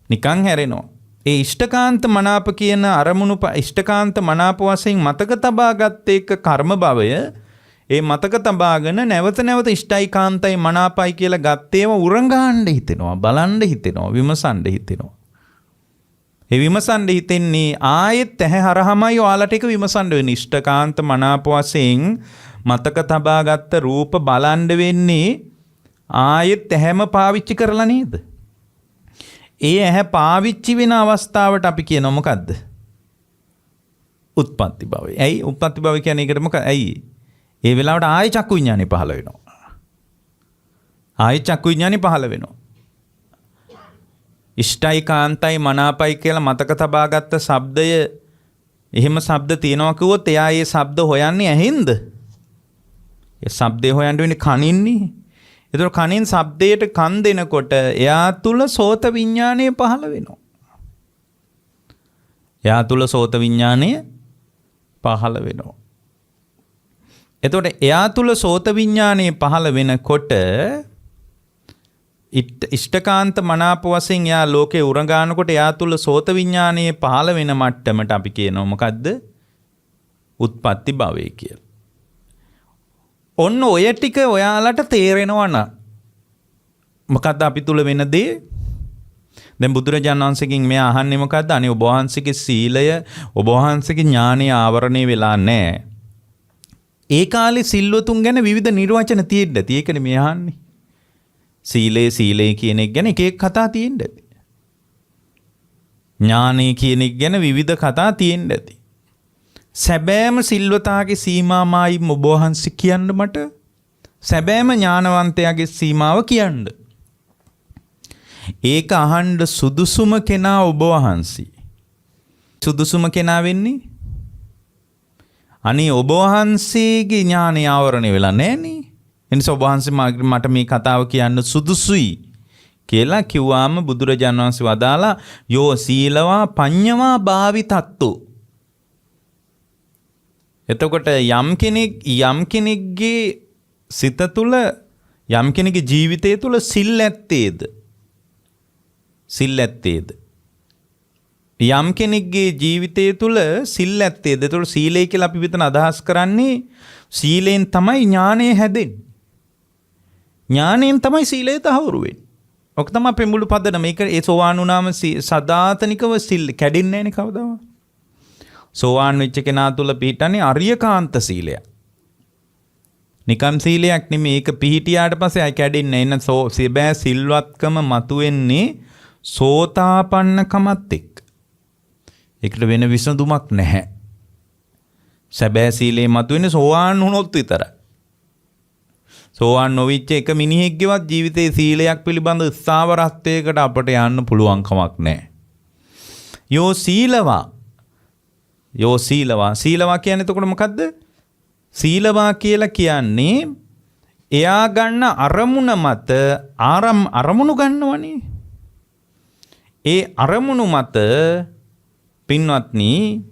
නිකන් හැරෙනවා. ඒ ඉෂ්ටකාන්ත මනාප කියන අරමුණු ඉෂ්ටකාන්ත මනාප වශයෙන් මතක තබාගත් එක කර්ම භවය. ඒ මතක තබාගෙන නැවත නැවත ඉෂ්ටයි කාන්තයි මනාපයි කියලා ගත්තේම උරංගාන්න හිතෙනවා, බලන්න හිතෙනවා, විමසන්න හිතෙනවා. ඒ විමසන්න හිතෙන්නේ ආයෙත් ඇහැ හරහමයි ඔයාලට එක විමසන්න වෙන්නේ. ඉෂ්ටකාන්ත මනාප වශයෙන් මතක තබාගත්ත රූප බලන්න වෙන්නේ ආයෙත් ඇහැම පාවිච්චි කරලා නේද? ඒ ඇහැ පාවිච්චි වෙන අවස්ථාවට අපි කියනවා මොකද්ද? උත්පත්ති භවය. ඇයි උත්පත්ති භවය කියන්නේ? ඒකට මොකද? ඇයි? ඒ වෙලාවට ආයෙ චක්කු විඥානේ පහළ වෙනවා. ආයෙ චක්කු විඥානේ පහළ වෙනවා. ඉෂ්ටයි කාන්තයි මනාපයි කියලා මතක තබාගත්ත ශබ්දය එහෙම ශබ්ද තියනවා කිව්වොත් එයා ඒ ශබ්ද හොයන්නේ ඇහෙන්ද? ඒ ශබ්දේ හොයන්න වෙන්නේ කනින්නේ. ඒතර කනින් ශබ්දයට කන් දෙනකොට එයා තුල සෝත විඥානය පහළ වෙනවා. එයා තුල සෝත විඥානය පහළ වෙනවා. එතකොට එයා තුල සෝත විඥානය පහළ වෙනකොට ඉෂ්ටකාන්ත මනාප වශයෙන් එයා ලෝකේ උරඟානකොට එයා තුල සෝත විඥානයේ පහළ වෙන මට්ටමට අපි කියනවා මොකද්ද? උත්පත්ති භවය කියලා. ඔන්න ඔය ටික ඔයාලට තේරෙනවා නම් මොකද්ද අපි තුල වෙන දේ? දැන් බුදුරජාණන් වහන්සේගෙන් මෙයා අහන්නේ මොකද්ද? අනේ ඔබ වහන්සේගේ සීලය, ඔබ වහන්සේගේ ඥානය ආවරණය වෙලා නැහැ. ඒ කාලේ සිල්වතුන් ගැන විවිධ නිර්වචන තියෙන්න ඇති. ඒකනේ මේ අහන්නේ. සීලේ කියන එක ගැන එක එක කතා තියෙන්න ඇති. ඥානය කියන එක ගැන විවිධ කතා තියෙන්න ඇති. සැබෑම සිල්වතාගේ සීමාමයි ඔබ වහන්සේ කියන්න මට. සැබෑම ඥානවන්තයාගේ සීමාව කියන්න. ඒක අහන්න සුදුසුම කෙනා ඔබ වහන්සේ. සුදුසුම කෙනා වෙන්නේ අනේ ඔබ වහන්සේගේ ඥානය ආවරණය වෙලා නැහනේ. එනිසා ඔබ වහන්සේ මට මේ කතාව කියන්න සුදුසුයි කියලා කිව්වාම බුදුරජාණන් වහන්සේ වදාලා යෝ සීලවා පඤ්ඤවා භාවිතත්තු. එතකොට යම් කෙනෙක්ගේ සිත තුළ යම් කෙනෙකුගේ ජීවිතය තුළ සිල් ඇත්තේද සිල් ඇත්තේද? යම් කෙනෙක්ගේ ජීවිතය තුළ සිල් ඇත්තේද? ඒතකොට සීලය කියලා අපි විතර අදහස් කරන්නේ සීලෙන් තමයි ඥානය හැදෙන්නේ. ඥානයෙන් තමයි සීලය තහවුරු වෙන්නේ. ඔක තමයි අපේ මුළු පදනම. මේක ඒ සෝවාන් වුණාම සදාතනිකව සිල් කැඩෙන්නේ නැහැ නේ කවදාවත්. සෝවාන් වෙච්ච කෙනා තුළ පිහිටන්නේ අරියකාන්ත සීලය. නිකම් සීලයක් නෙමෙයි. ඒක පිහිටියාට පස්සේ ආයි කැඩෙන්නේ නැහැ. එන්න සෙබෑ සිල්වත්කම මතුවෙන්නේ සෝතාපන්නකමත් එක්ක. ඒකට වෙන විසඳුමක් නැහැ. සැබෑ සීලේ මතුවෙන්නේ සෝවාන් වුණොත් විතරයි. සෝවාන් නොවිච්ච එක මිනිහෙක්ගේවත් ජීවිතේ සීලයක් පිළිබඳ ස්ථාවරත්වයකට අපට යන්න පුළුවන් කමක් නැහැ. යෝ සීලවා කියන්නේ එතකොට මොකද්ද? සීලවා කියලා කියන්නේ එයා ගන්න අරමුණ මත අරමුණු ගන්නවනේ. ඒ අරමුණු මත පින්වත්නි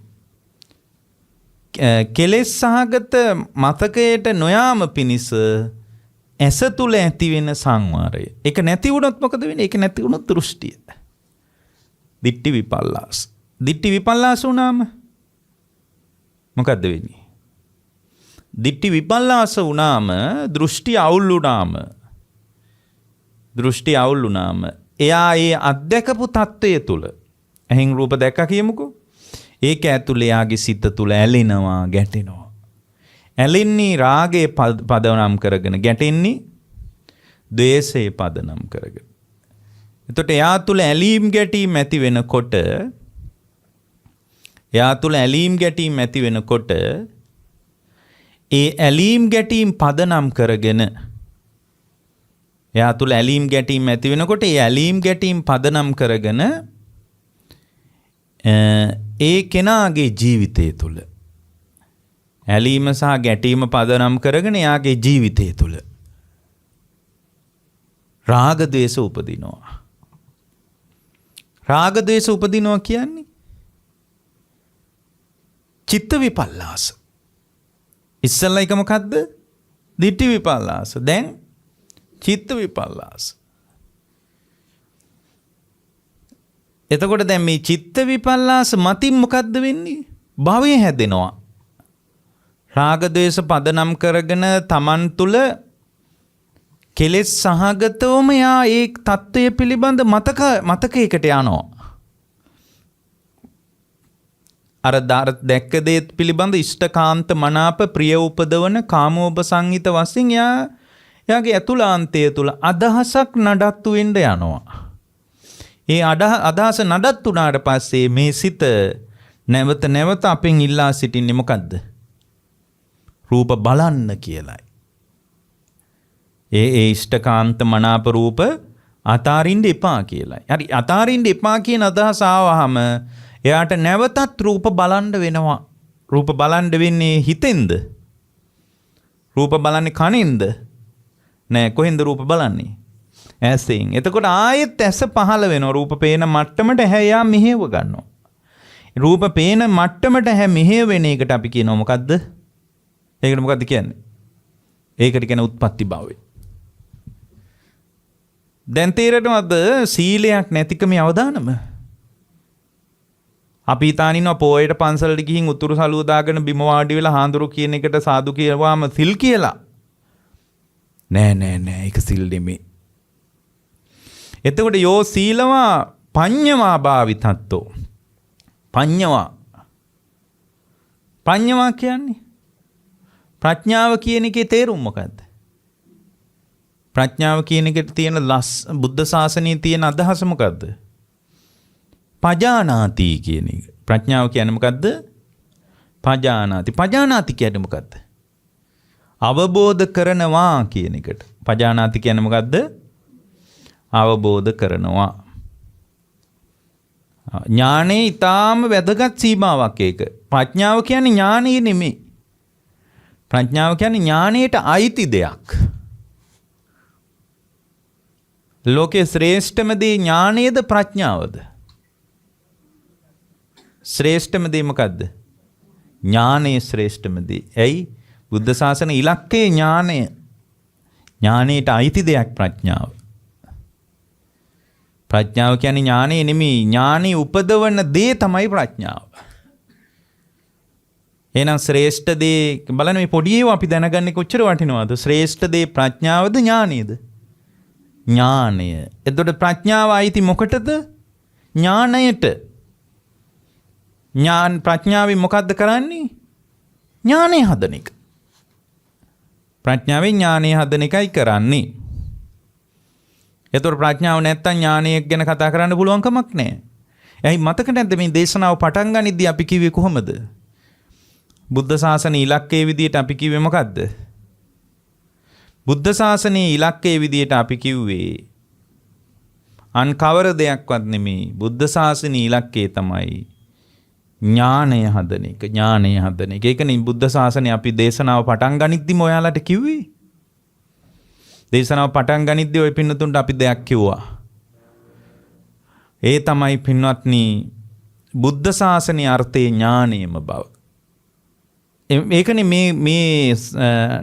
කෙලෙස් සහගත මතකයට නොයාම පිණිස ඇස තුල ඇති වෙන සංවරය. ඒක නැති වුණොත් මොකද වෙන්නේ? ඒක නැති වුණොත් දෘෂ්ටිය. දිට්ඨි විපල්ලාස. දිට්ඨි විපල්ලාස වුණාම මොකද්ද වෙන්නේ? දිට්ඨි විපල්ලාස වුණාම දෘෂ්ටි අවුල් වුණාම එයා ඒ අධ්‍යක්ෂපු තත්වයේ තුල එහෙන් රූප දැක්ක කියමුකෝ. ඒක ඇතුළේ යාගේ සිත තුල ඇලෙනවා, ගැටෙනවා. ඇලෙන්නේ රාගයේ පදනම් කරගෙන, ගැටෙන්නේ ද්වේෂයේ පදනම් කරගෙන. එතකොට එයා තුල ඇලීම් ගැටීම් ඇති වෙනකොට ඒ ඇලීම් ගැටීම් පදනම් කරගෙන එයා තුල ඇලීම් ගැටීම් ඇති වෙනකොට ඒ ඇලීම් ගැටීම් පදනම් කරගෙන ඒ කෙනාගේ ජීවිතය තුළ ඇලීම සහ ගැටීම පදනම් කරගෙන එයාගේ ජීවිතය තුළ රාග ද්වේෂ උපදිනවා. රාග ද්වේෂ උපදිනවා කියන්නේ චිත්ත විපල්ලාස. ඉස්සෙල්ලා එක මොකද්ද? දිට්ඨි විපල්ලාස. දැන් චිත්ත විපල්ලාස. එතකොට දැන් මේ චිත්ත විපල්ලාස මතින් මොකද්ද වෙන්නේ? භවය හැදෙනවා. රාග ද්වේෂ පදනම් කරගෙන තමන් තුළ කෙලෙස් සහගතවම යා ඒ தত্ত্বය පිළිබඳ මතකයකට යනවා. අර දැක්ක දේ පිළිබඳ ඉෂ්ඨකාන්ත මනාප ප්‍රිය උපදවන කාමෝපසංහිත වශයෙන් එයාගේ ඇතුළාන්තය තුළ අදහසක් නඩත්තු වෙන්න යනවා. ඒ අදහස නඩත්තු වුණාට පස්සේ මේ සිත නැවත අපෙන් ඉල්ලා සිටින්නේ මොකද්ද? රූප බලන්න කියලයි. ඒ ඉෂ්ඨකාන්ත මනාප රූප අතාරින්න එපා කියලයි. හරි, අතාරින්න එපා කියන අදහස ආවහම එයාට නැවතත් රූප බලන්න වෙනවා. රූප බලන්න වෙන්නේ හිතෙන්ද? රූප බලන්නේ කනින්ද? නෑ, කොහෙන්ද රූප බලන්නේ? ඇසෙන්. එතකොට ආයෙත් ඇස පහළ වෙනවා. රූප පේන මට්ටමට ඇහැ මෙහෙව ගන්නවා. රූප පේන මට්ටමට ඇහැ මෙහෙව වෙන එකට අපි කියනවා මොකද්ද? ඒකට මොකද්ද කියන්නේ? ඒකට කියන උත්පත්ති භාවය. දැන් තේරෙනවද සීලයක් නැතිකමේ අවදානම? අපි හිතානිනවා පොයට පන්සලට ගිහින් උතුරු සළුව දාගෙන බිම වාඩි වෙලා හාඳුරු කියන එකට සාදු කියවම සිල් කියලා. නෑ ඒක සිල් නෙමෙයි. එතකොට යෝ සීලවා පඤ්ඤවා භාවිතත්තෝ. පඤ්ඤවා කියන්නේ ප්‍රඥාව කියන එකේ තේරුම මොකද්ද? ප්‍රඥාව කියන එකට තියෙන බුද්ධ ශාසනයේ තියෙන අදහස මොකද්ද? පජානාති කියන එක. ප්‍රඥාව කියන්නේ මොකද්ද? පජානාති කියන්නේ මොකද්ද? අවබෝධ කරනවා කියන එකට. පජානාති කියන්නේ මොකද්ද? අවබෝධ කරනවා. ඥානේ ඊටාම වැදගත් සීමාවක් ඒක. ප්‍රඥාව කියන්නේ ඥානෙ නෙමෙයි. ප්‍රඥාව කියන්නේ ඥානයට අයිති දෙයක්. ලෝකේ ශ්‍රේෂ්ඨම දේ ඥානයේද ප්‍රඥාවද? ශ්‍රේෂ්ඨම දේ මොකද්ද? ඥානයේ ශ්‍රේෂ්ඨම දේ. ඇයි? බුද්ධ ශාසන ඉලක්කය ඥානය. ඥානයට අයිති දෙයක් ප්‍රඥාව. ප්‍රඥාව කියන්නේ ඥානෙ නෙමෙයි. ඥානෙ උපදවන දේ තමයි ප්‍රඥාව. එහෙනම් ශ්‍රේෂ්ඨ දේ බලන්න මේ පොඩි ඒවා අපි දැනගන්නේ කොච්චර වටිනවද? ශ්‍රේෂ්ඨ දේ ප්‍රඥාවද ඥානෙද? ඥානය. එතකොට ප්‍රඥාව අයිති මොකටද? ඥානයට. ප්‍රඥාවෙන් මොකද්ද කරන්නේ? ඥානය හදන එක. ප්‍රඥාවෙන් ඥානය හදන එකයි කරන්නේ. එතකොට ප්‍රඥාව නැත්තම් ඥානය ගැන කතා කරන්න පුළුවන් කමක් නැහැ. එයි මතක නැද්ද මේ දේශනාව පටන් ගනිද්දී අපි කිව්වේ කොහොමද? බුද්ධ ශාසනයේ ඉලක්කයේ විදියට අපි කිව්වේ මොකද්ද? බුද්ධ ශාසනයේ ඉලක්කයේ විදියට අපි කිව්වේ අන් කවර දෙයක්වත් නෙමෙයි. බුද්ධ ශාසනයේ ඉලක්කය තමයි ඥානය හදන එක. ඥානය හදන එක. ඒකනේ බුද්ධ ශාසනය අපි දේශනාව පටන් ගනිද්දිම ඔයාලට කිව්වේ. දේශනාව පටන් ගනිද්දී ඔය පින්නතුන්ට අපි දෙයක් කිව්වා. ඒ තමයි පින්වත්නි බුද්ධ ශාසනයේ අර්ථයේ ඥානයම බව. ඒකනේ මේ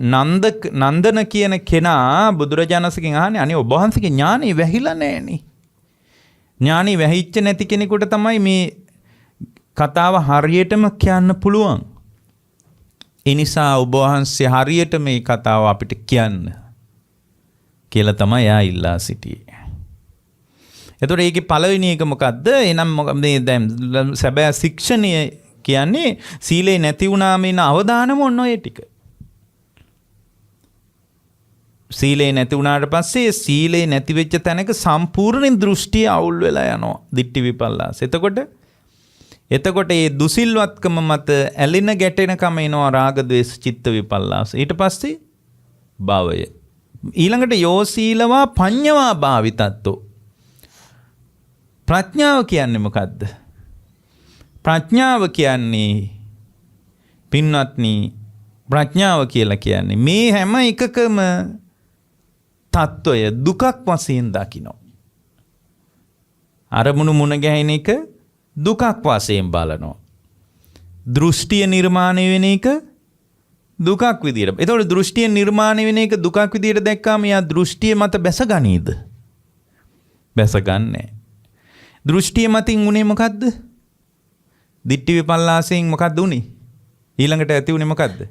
නන්දන කියන කෙනා බුදුරජාණන්සේගෙන් අහන්නේ අනේ ඔබ වහන්සේගේ ඥානෙ වැහිලා නැහෙනේ. ඥානෙ වැහිච්ච නැති කෙනෙකුට තමයි මේ කතාව හරියටම කියන්න පුළුවන්. ඒ නිසා ඔබ වහන්සේ හරියට මේ කතාව අපිට කියන්න කියලා තමයි එයා ඉල්ලා සිටියේ. එතකොට ඒකේ පළවෙනි එක මොකද්ද? එහෙනම් මේ දැන් සැබෑ ශික්ෂණය කියන්නේ සීලේ නැති වුණාම එන අවදානම ඔන්න ඔය ටික. සීලේ නැති වුණාට පස්සේ සීලේ නැති වෙච්ච තැනක සම්පූර්ණ දෘෂ්ටිය අවුල් වෙලා යනවා. දිට්ඨි විපල්ලාස. එතකොට මේ දුසිල්වත්කම මත ඇලෙන ගැටෙනකම එනවා රාග ද්වේෂ චිත්ත විපල්ලාස. ඊට පස්සේ භවය. ඊළඟට යෝසීලවා පඤ්ඤවා භාවිතත්තෝ. ප්‍රඥාව කියන්නේ මොකද්ද? ප්‍රඥාව කියන්නේ පින්වත්නි ප්‍රඥාව කියලා කියන්නේ මේ හැම එකකම තත්වය දුකක් වශයෙන් දකිනවා. අරමුණු මුණ ගැහෙන එක දුකක් වශයෙන් බලනවා. දෘෂ්ටිය නිර්මාණය වෙන එක දුකක් විදියට. ඒතකොට දෘෂ්ටිය නිර්මාණය වෙන එක දුකක් විදියට දැක්කාම යා දෘෂ්ටිය මත බැසගනීද? බැසගන්නේ. දෘෂ්ටිය මතින් උනේ මොකද්ද? දිට්ඨි විපල්ලාසයෙන් මොකද්ද උනේ? ඊළඟට ඇති උනේ මොකද්ද?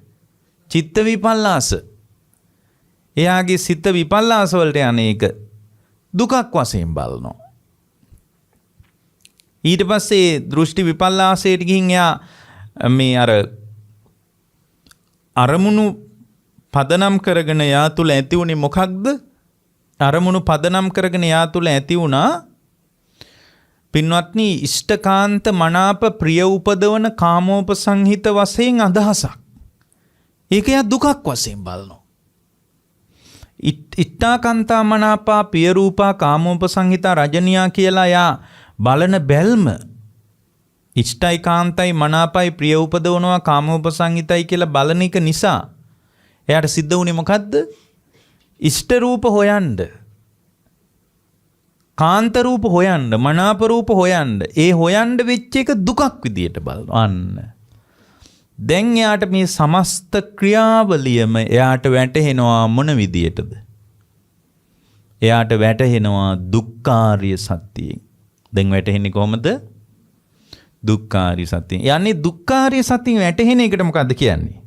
චිත්ත විපල්ලාස. එයාගේ සිත විපල්ලාස වලට යන්නේක දුකක් වශයෙන් බලනවා. ඊට පස්සේ දෘෂ්ටි විපල්ලාසයට ගිහින් එයා මේ අරමුණු පදනම් කරගෙන යා තුල ඇති උනේ මොකක්ද? අරමුණු පදනම් කරගෙන යා තුල ඇති වුණා පින්වත්නි ඉෂ්ඨකාන්ත මනාප ප්‍රිය උපදවන කාමෝපසංහිත වශයෙන් අදහසක්. ඒක යා දුකක් වශයෙන් බලනවා. ඉත්තාකාන්තා මනාපා පිය රූපා කාමෝපසංහිතා රජනියා කියලා යා බලන බැල්ම ඉෂ්ටයි කාන්තයි මනාපයි ප්‍රිය උපදවනවා කාමෝපසංහිතයි කියලා බලන එක නිසා එයාට සිද්ධ වුණේ මොකද්ද? ඉෂ්ට රූප හොයන්න, කාන්ත රූප හොයන්න, මනාප රූප හොයන්න. ඒ හොයන්න වෙච්ච එක දුකක් විදියට බලනවා. අන්න දැන් එයාට මේ සමස්ත ක්‍රියාවලියම එයාට වැටහෙනවා මොන විදියටද? එයාට වැටහෙනවා දුක්ඛාරිය සත්‍යයෙන්. දැන් වැටහෙන්නේ කොහොමද? දුක්ඛාරිය සත්‍යයෙන්. යන්නේ දුක්ඛාරිය සත්‍යයෙන් වැටහෙන එකට මොකද්ද කියන්නේ?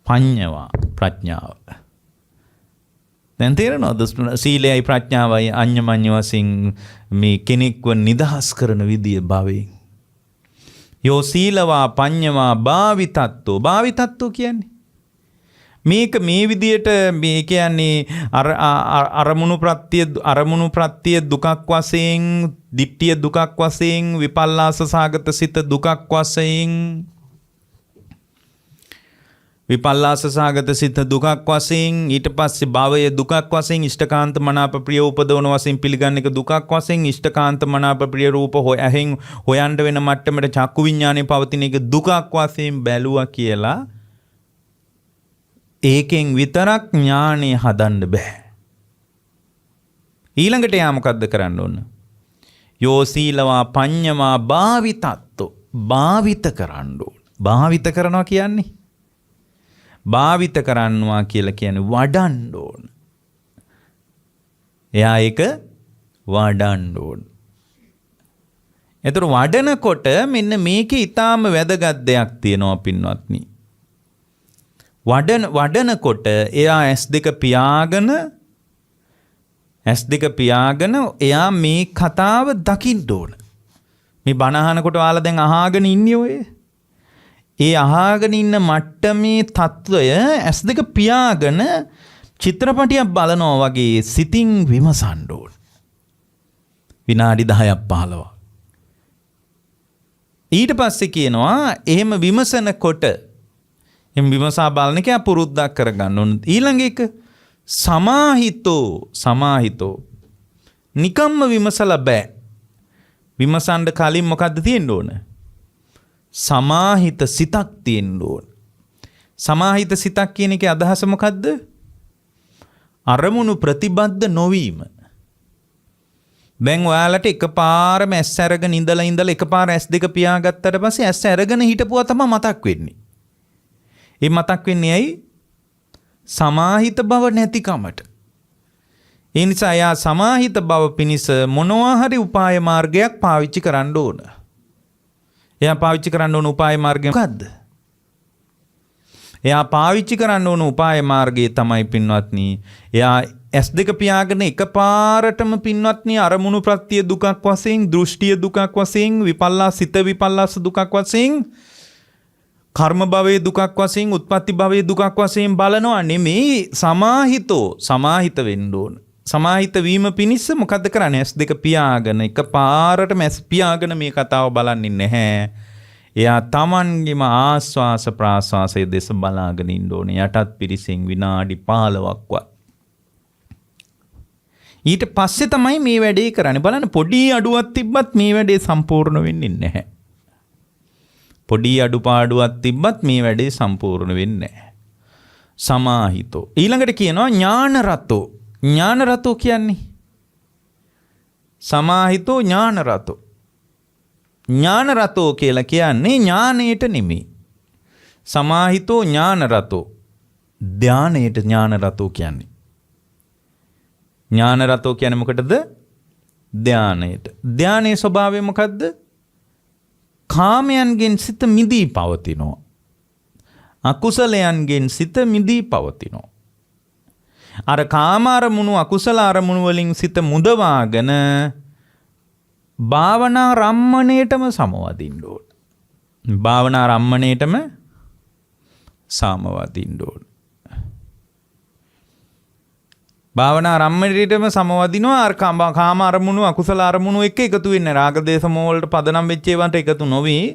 පඤ්ඤවා ප්‍රඥාව. දැන් තේරෙනවද? සීලයයි ප්‍රඥාවයි අඤ්ඤමඤ්ඤ වශයෙන් මේ කෙනෙක්ව නිදහස් කරන විදිය භවයෙන්. යෝ සීලවා පඤ්ඤවා භාවිතත්තෝ. භාවිතත්තෝ කියන්නේ මේක මේ විදියට මේ කියන්නේ අරමුණු ප්‍රත්‍ය දුකක් වශයෙන්, දිට්ඨිය දුකක් වශයෙන්, විපල්ලාස සාගත සිත දුකක් වශයෙන්, විපල්ලාස සාගත සිත දුකක් වශයෙන්, ඊට පස්සේ භවය දුකක් වශයෙන්, ඉෂ්ඨකාන්ත මනාප ප්‍රිය උපදවන වශයෙන් පිළිගන්න එක දුකක් වශයෙන්, ඉෂ්ඨකාන්ත මනාප ප්‍රිය රූප හොයන්න වෙන මට්ටමට චක්කු විඥානයේ පවතින එක දුකක් වශයෙන් බැලුවා කියලා ඒකෙන් විතරක් ඥානෙ හදන්න බෑ. ඊළඟට යා මොකද්ද කරන්න ඕන? යෝ සීලවා පඤ්ඤවා භාවිතත්තෝ. භාවිත කරන්න ඕන. භාවිත කරනවා කියන්නේ භාවිත කරනවා කියලා කියන්නේ වඩන්න ඕන. එයා ඒක වඩන්න ඕන. එතකොට වඩනකොට මෙන්න මේකේ ඊටාම වැදගත් දෙයක් තියෙනවා පින්වත්නි. වඩනකොට එයා S2 පියාගෙන එයා මේ කතාව දකින්න ඕන. මේ බණ අහනකොට ඔයාලා දැන් අහගෙන ඉන්නේ ඔය. ඒ අහගෙන ඉන්න මට්ටමේ తত্ত্বය S2 පියාගෙන චිත්‍රපටියක් බලනවා වගේ සිතින් විමසන්න ඕන. විනාඩි 10ක් 15ක්. ඊට පස්සේ කියනවා එහෙම විමසනකොට එම් විමසා බලන එක පුරුද්දක් කරගන්න ඕන. ඊළඟ එක සමාහිතෝ නිකම්ම විමසලා බෑ. විමසන්න කලින් මොකද්ද තියෙන්න ඕන? සමාහිත සිතක් තියෙන්න ඕන. සමාහිත සිතක් කියන එකේ අදහස මොකද්ද? අරමුණු ප්‍රතිබද්ධ නොවීම. දැන් ඔයාලට එකපාරම ඇස් අරගෙන ඉඳලා එකපාර ඇස් දෙක පියාගත්තට පස්සේ ඇස් අරගෙන හිටපුවා තමයි මතක් වෙන්නේ. ඒ මතක් වෙන්නේ ඇයි? සමාහිත බව නැතිකමට. ඒ නිසා යා සමාහිත බව පිණිස මොනවා හරි උපාය මාර්ගයක් පාවිච්චි කරන්න ඕන. එයා පාවිච්චි කරන්න ඕන උපාය මාර්ගය මොකද්ද? එයා පාවිච්චි කරන්න ඕන උපාය මාර්ගය තමයි පින්වත්නි. එයා S2 පියාගෙන එකපාරටම පින්වත්නි අරමුණු ප්‍රත්‍ය දුකක් වශයෙන්, දෘෂ්ටිය දුකක් වශයෙන්, සිත විපල්ලාස දුකක් වශයෙන්, කර්ම භවයේ දුකක් වශයෙන්, උත්පත්ති භවයේ දුකක් වශයෙන් බලනවා නෙමෙයි. සමාහිත වෙන්න ඕන. සමාහිත වීම පිණිස මොකද්ද කරන්නේ? S2 පියාගෙන එකපාරටම S පියාගෙන මේ කතාව බලන්නේ නැහැ. එයා Tamanගේම ආස්වාස ප්‍රාස්වාසයේ දෙස බලාගෙන ඉන්න ඕනේ. යටත් පිරිසෙන් විනාඩි 15ක්වත්. ඊට පස්සේ තමයි මේ වැඩේ කරන්නේ. බලන්න පොඩි අඩුවක් තිබ්බත් මේ වැඩේ සම්පූර්ණ වෙන්නේ නැහැ. පොඩි අඩුපාඩුවක් තිබ්බත් මේ වැඩේ සම්පූර්ණ වෙන්නේ නැහැ. සමාහිතෝ. ඊළඟට කියනවා ඥානරතෝ. ඥානරතෝ කියන්නේ සමාහිතෝ ඥානරතෝ. ඥානරතෝ කියලා කියන්නේ ඥානයට නෙමෙයි. සමාහිතෝ ඥානරතෝ. ධානයට ඥානරතෝ කියන්නේ. ඥානරතෝ කියන්නේ මොකටද? ධානයට. ධානයේ ස්වභාවය මොකද්ද? කාමයන්ගෙන් සිත මිදී පවතිනවා. අකුසලයන්ගෙන් සිත මිදී පවතිනවා. අර කාම අරමුණු අකුසල අරමුණු වලින් සිත මුදවාගෙන භාවනා රම්මණයටම සමවදින්න ඕන. භාවනා රම්මණයටම සමවදින්න ඕන. භාවනා රම්මණයටම සමවදිනවා. අර කාම අරමුණු අකුසල අරමුණු එක්ක එකතු වෙන්නේ. රාග දේශ මොහ වලට පදනම් වෙච්ච ඒවාට එකතු නොවේ.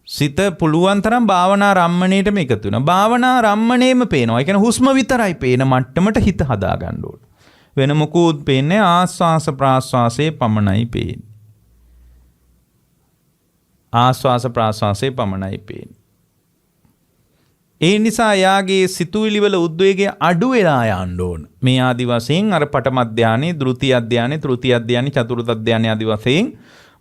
සිත පුළුවන් තරම් භාවනා රම්මණයටම එකතු වෙනවා. භාවනා රම්මණයම පේනවා. ඒ කියන්නේ හුස්ම විතරයි පේන මට්ටමට හිත හදා ගන්න ඕන. වෙන මොකුත් පේන්නේ ආස්වාස ප්‍රාස්වාසයේ පමණයි පේන්නේ. ආස්වාස ප්‍රාස්වාසයේ පමණයි පේන්නේ. ඒ නිසා යාගේ සිතුවිලි වල උද්වේගය අඩු වෙලා යන්න ඕන. මේ ආදි වශයෙන් අර පඨම ධානයේ, ဒုတိ ය ධානයේ, තෘතිය ධානයේ, චතුර්ථ ධානයේ ආදි වශයෙන්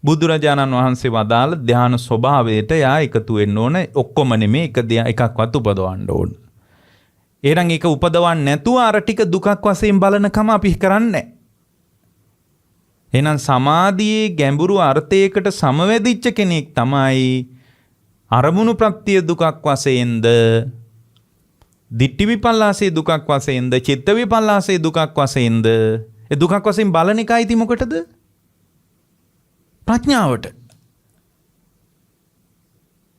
බුදුරජාණන් වහන්සේ වදාළ ධාන ස්වභාවයට යා එකතු වෙන්න ඕන. ඔක්කොම නෙමෙයි එකක්වත් උපදවන්න ඕන. එහෙනම් ඒක උපදවන්න නැතුව අර ටික දුකක් වශයෙන් බලනකම අපි කරන්නේ. එහෙනම් සමාධියේ ගැඹුරු අර්ථයකට සමවැදිච්ච කෙනෙක් තමයි අරමුණු ප්‍රත්‍ය දුකක් වශයෙන්ද, දිට්ඨි විපල්ලාසයේ දුකක් වශයෙන්ද, චිත්ත විපල්ලාසයේ දුකක් වශයෙන්ද, ඒ දුකක් වශයෙන් බලන එකයි ති මොකටද? ප්‍රඥාවට.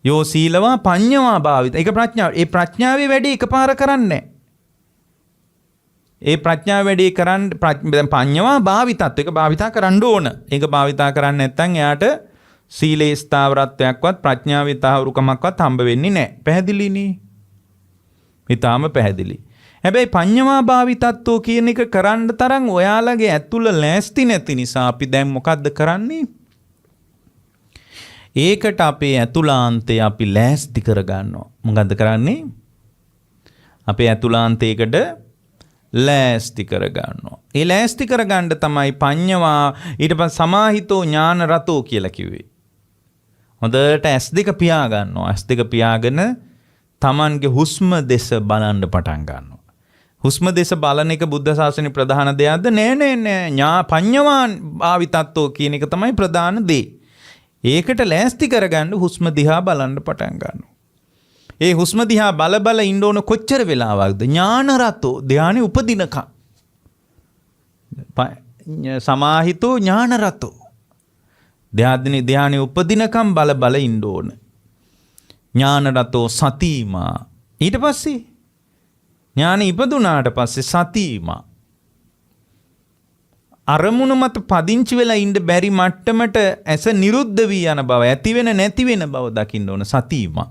යෝ සීලවා පඤ්ඤවා භාවිත. ඒක ප්‍රඥාව. ඒ ප්‍රඥාවේ වැඩේ එකපාර කරන්නේ. ඒ ප්‍රඥාව වැඩේ කරන්න පඤ්ඤවා භාවිතත් ඒක භාවිතා කරන්න ඕන. ඒක භාවිතා කරන්නේ නැත්නම් එයාට සීලේ ස්ථාවරත්වයක්වත් ප්‍රඥාවේ තහවුරුකමක්වත් හම්බ වෙන්නේ නැහැ. පැහැදිලිනේ? ඊටාම පැහැදිලි. හැබැයි පඤ්ඤවා භාවිතත්වෝ කියන එක කරන්න තරම් ඔයාලගේ ඇතුළ ලෑස්ති නැති නිසා අපි දැන් මොකද්ද කරන්නේ? ඒකට අපේ ඇතුළාන්තය අපි ලෑස්ති කරගන්නවා. මොකද්ද කරන්නේ? අපේ ඇතුළාන්තයකට ලෑස්ති කරගන්නවා. ඒ ලෑස්ති කරගන්න තමයි පඤ්ඤවා ඊට පස්සේ සමාහිතෝ ඥාන රතෝ කියලා කිව්වේ. හොඳට S2 පියා ගන්නවා. S2 පියාගෙන Tamanගේ හුස්ම දෙස බලන්න පටන් ගන්නවා. හුස්ම දෙස බලන එක බුද්ධ ශාසනයේ ප්‍රධාන දෙයක්ද? නෑ. පඤ්ඤවාන් භාවිතත්වෝ කියන එක තමයි ප්‍රධාන දේ. ඒකට ලෑස්ති කරගන්න හුස්ම දිහා බලන්න පටන් ගන්නවා. ඒ හුස්ම දිහා බල ඉන්න ඕන කොච්චර වෙලාවක්ද? ඥානරතෝ ධානය උපදිනකම්. සමාහිතෝ ඥානරතෝ ධානය උපදිනකම් බල ඉන්න ඕන. ඥානරතෝ සතිමා. ඊට පස්සේ ඥාන ඉපදුනාට පස්සේ සතිමා. අරමුණ මත පදිංචි වෙලා ඉන්න බැරි මට්ටමට ඇස නිරුද්ධ වී යන බව, ඇති වෙන නැති වෙන බව දකින්න ඕන සතිමා.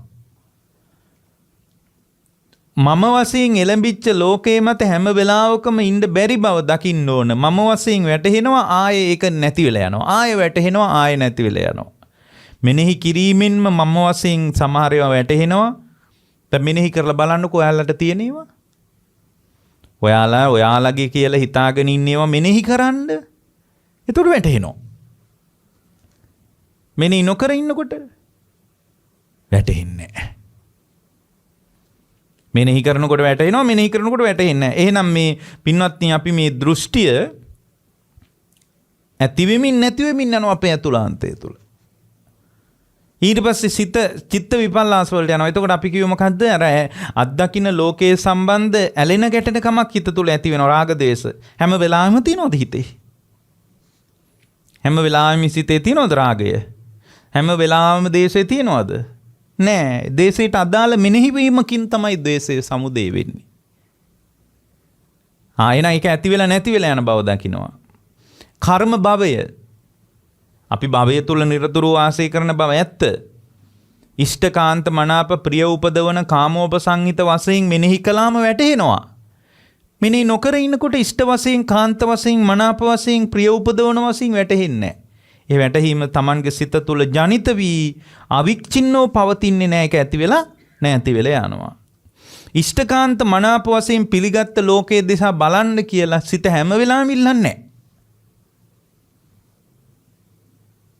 මම වශයෙන් එළඹිච්ච ලෝකේ මත හැම වෙලාවකම ඉන්න බැරි බව දකින්න ඕන. මම වශයෙන් වැටහෙනවා, ආයේ ඒක නැති වෙලා යනවා. ආයේ වැටහෙනවා, ආයේ නැති වෙලා යනවා. මෙනෙහි කිරීමෙන්ම මම වශයෙන් සමහර ඒවා වැටහෙනවා. දැන් මෙනෙහි කරලා බලන්නකෝ ඔයාලට තියෙන ඒවා. ඔයාලගේ කියලා හිතාගෙන ඉන්නේවා මෙනෙහි කරන්න. එතකොට වැටහෙනවා. මෙනෙහි නොකර ඉන්නකොට වැටහෙන්නේ නැහැ. මෙනෙහි කරනකොට වැටෙනවා, මෙනෙහි කරනකොට වැටෙන්නේ නැහැ. එහෙනම් මේ පින්වත්නි අපි මේ දෘෂ්ටිය ඇතිවෙමින් නැතිවෙමින් යනවා අපේ ඇතුළාන්තය තුළ. ඊට පස්සේ චිත්ත විපල්ලාස වලට යනවා. එතකොට අපි කියමු මොකද්ද? අර අත්දකින්න ලෝකයේ සම්බන්ධ ඇලෙන ගැටෙන කමක් හිත තුළ ඇති වෙනවා. රාග දේශ හැම වෙලාවෙම තියෙනවද හිතේ? හැම වෙලාවෙම සිතේ තියෙනවද රාගය? හැම වෙලාවෙම දේශය තියෙනවද? නෑ. දේශයට අදාළ මෙනෙහි වීමකින් තමයි දේශය සමුදේ වෙන්නේ. එන එක ඇති වෙලා නැති වෙලා යන බව දකින්නවා. කර්ම භවය. අපි භවය තුල නිරතුරුව වාසය කරන බව ඇත්ත. ඉෂ්ඨකාන්ත මනාප ප්‍රිය උපදවන කාමෝපසංහිත වශයෙන් මෙනෙහි කළාම වැටහෙනවා. මෙනෙහි නොකර ඉන්නකොට ඉෂ්ඨ වශයෙන්, කාන්ත වශයෙන්, මනාප වශයෙන්, ප්‍රිය උපදවන වශයෙන් වැටහෙන්නේ නැහැ. ඒ වැටහීම Tamanගේ සිත තුළ ජනිත වී අවික්චින්නව පවතින්නේ නැහැ. ඒක ඇති වෙලා නැති වෙලා යනවා. ඉෂ්ඨකාන්ත මනාප වශයෙන් පිළිගත් ලෝකයේ දිහා බලන්න කියලා සිත හැම වෙලාවෙම ඉල්ලන්නේ නැහැ.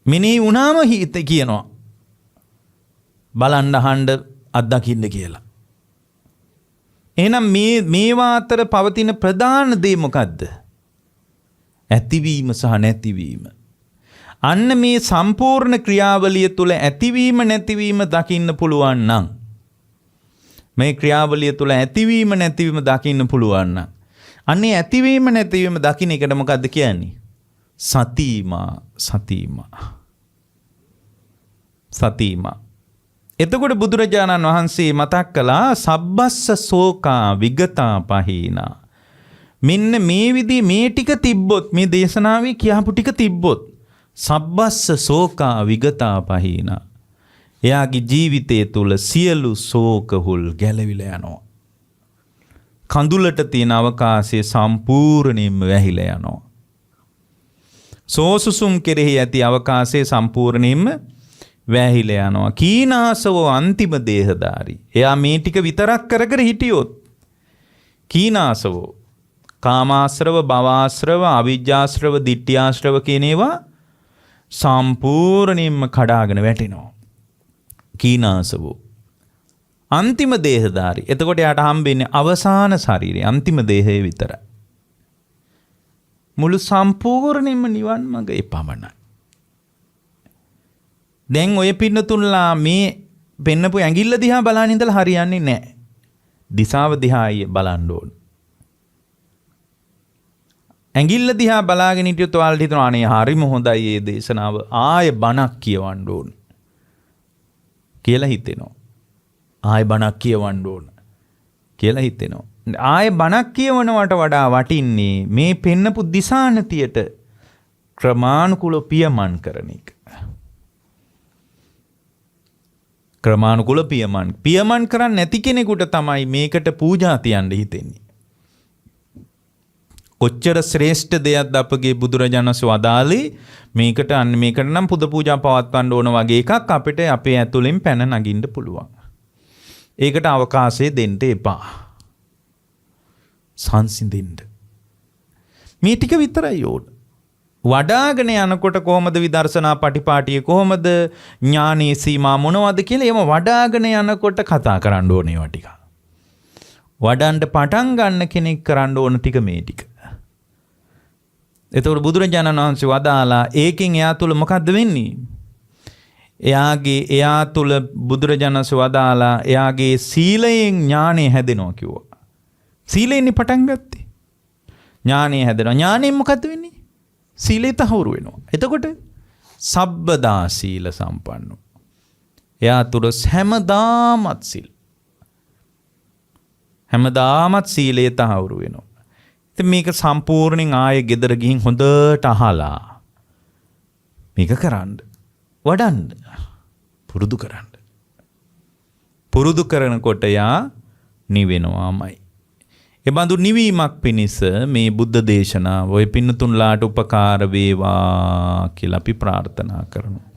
මිනී වුණාම හිත කියනවා බලන්න අහන්න අත්දකින්න කියලා. එහෙනම් මේවා අතර පවතින ප්‍රධාන දේ මොකද්ද? ඇතිවීම සහ නැතිවීම. අන්න මේ සම්පූර්ණ ක්‍රියාවලිය තුළ ඇතිවීම නැතිවීම දකින්න පුළුවන් නම්, මේ ක්‍රියාවලිය තුළ ඇතිවීම නැතිවීම දකින්න පුළුවන් නම්, අන්නේ ඇතිවීම නැතිවීම දකින්න එකට මොකද්ද කියන්නේ? සතිමා. එතකොට බුදුරජාණන් වහන්සේ මතක් කළා සබ්බස්ස සෝකා විගතා පහීනා. මෙන්න මේ විදිහ මේ ටික තිබ්බොත්, මේ දේශනාවේ කියපු ටික තිබ්බොත්, සබ්බස්ස සෝකා විගතා පහීනා, එයාගේ ජීවිතය තුළ සියලු සෝකහුල් ගැලවිලා යනවා. කඳුලට තියෙන අවකාශය සම්පූර්ණයෙන්ම වැහිලා යනවා. සෝසුසුම් කෙරෙහි ඇති අවකාශය සම්පූර්ණයෙන්ම වැහිලා යනවා. කීනාසවෝ අන්තිම දේහධාරී. එයා මේ ටික විතරක් කර හිටියොත්, කීනාසවෝ කාමාශ්‍රව, භවආශ්‍රව, අවිජ්ජාශ්‍රව, ditthියාශ්‍රව කියන ඒවා සම්පූර්ණයෙන්ම කඩාගෙන වැටෙනවා. කීනාසවෝ අන්තිම දේහධාරී. එතකොට යාට හම්බෙන්නේ අවසාන ශරීරය, අන්තිම දේහය විතරයි. මුළු සම්පූර්ණයෙන්ම නිවන් මඟ එපමණයි. දැන් ඔය පින්නතුන්ලා මේ පෙන්නපු ඇඟිල්ල දිහා බලන ඉඳලා හරියන්නේ නැහැ. දිශාව දිහා බලන්න ඕන. ඇඟිල්ල දිහා බලාගෙන හිටියොත් ඔයාලට හිතනවා අනේ හරිම හොඳයි මේ දේශනාව, ආයෙ බණක් කියවන්න ඕන කියලා හිතෙනවා. ආයෙ බණක් කියවන්න ඕන කියලා හිතෙනවා. ආයෙ බණක් කියවනවට වඩා වටින්නේ මේ පෙන්නපු දිශානතියට ක්‍රමානුකූලව පියමන් කරන එක. ක්‍රමානුකූල පියමන් කරන්නේ නැති කෙනෙකුට තමයි මේකට පූජා තියන්න හිතෙන්නේ. කොච්චර ශ්‍රේෂ්ඨ දෙයක්ද අපගේ බුදුරජාණන් වහන්සේ වදාළේ. මේකට නම් පුද පූජා පවත්වන්න ඕන වගේ එකක් අපිට අපේ ඇතුළෙන් පැන නගින්න පුළුවන්. ඒකට අවකාශය දෙන්න එපා. සංසිඳින්න. මේ ටික විතරයි ඕන. වඩාගෙන යනකොට කොහොමද විදර්ශනා පටිපාටිය, කොහොමද ඥානයේ සීමා මොනවද කියලා ඒව වඩාගෙන යනකොට කතා කරන්න ඕනේ ඒවා ටික. වඩන්න පටන් ගන්න කෙනෙක් කරන්න ඕන ටික මේ ටික. එතකොට බුදුරජාණන් වහන්සේ වදාලා ඒකෙන් එයා තුළ මොකද්ද වෙන්නේ? එයා තුළ බුදුරජාණන් වහන්සේ වදාලා එයාගේ සීලයෙන් ඥානෙ හැදෙනවා කිව්වා. සීලෙන්නේ පටන් ගත්තේ. ඥානෙ හැදෙනවා. ඥානෙන් මොකද්ද වෙන්නේ? සීලේ තහවුරු වෙනවා. එතකොට සබ්බදා සීල සම්පන්නෝ. එයා තුළ හැමදාමත් හැමදාමත් සීලේ තහවුරු වෙනවා. ඉතින් මේක සම්පූර්ණයෙන් ආයේ ගෙදර ගිහින් හොඳට අහලා මේක කරන්න. වඩන්න. පුරුදු කරන්න. පුරුදු කරනකොට යා නිවෙනවාමයි. ඒ බඳු නිවීමක් පිණිස මේ බුද්ධ දේශනාව ඔය පින්නතුන්ලාට උපකාර වේවා කියලා අපි ප්‍රාර්ථනා කරනවා.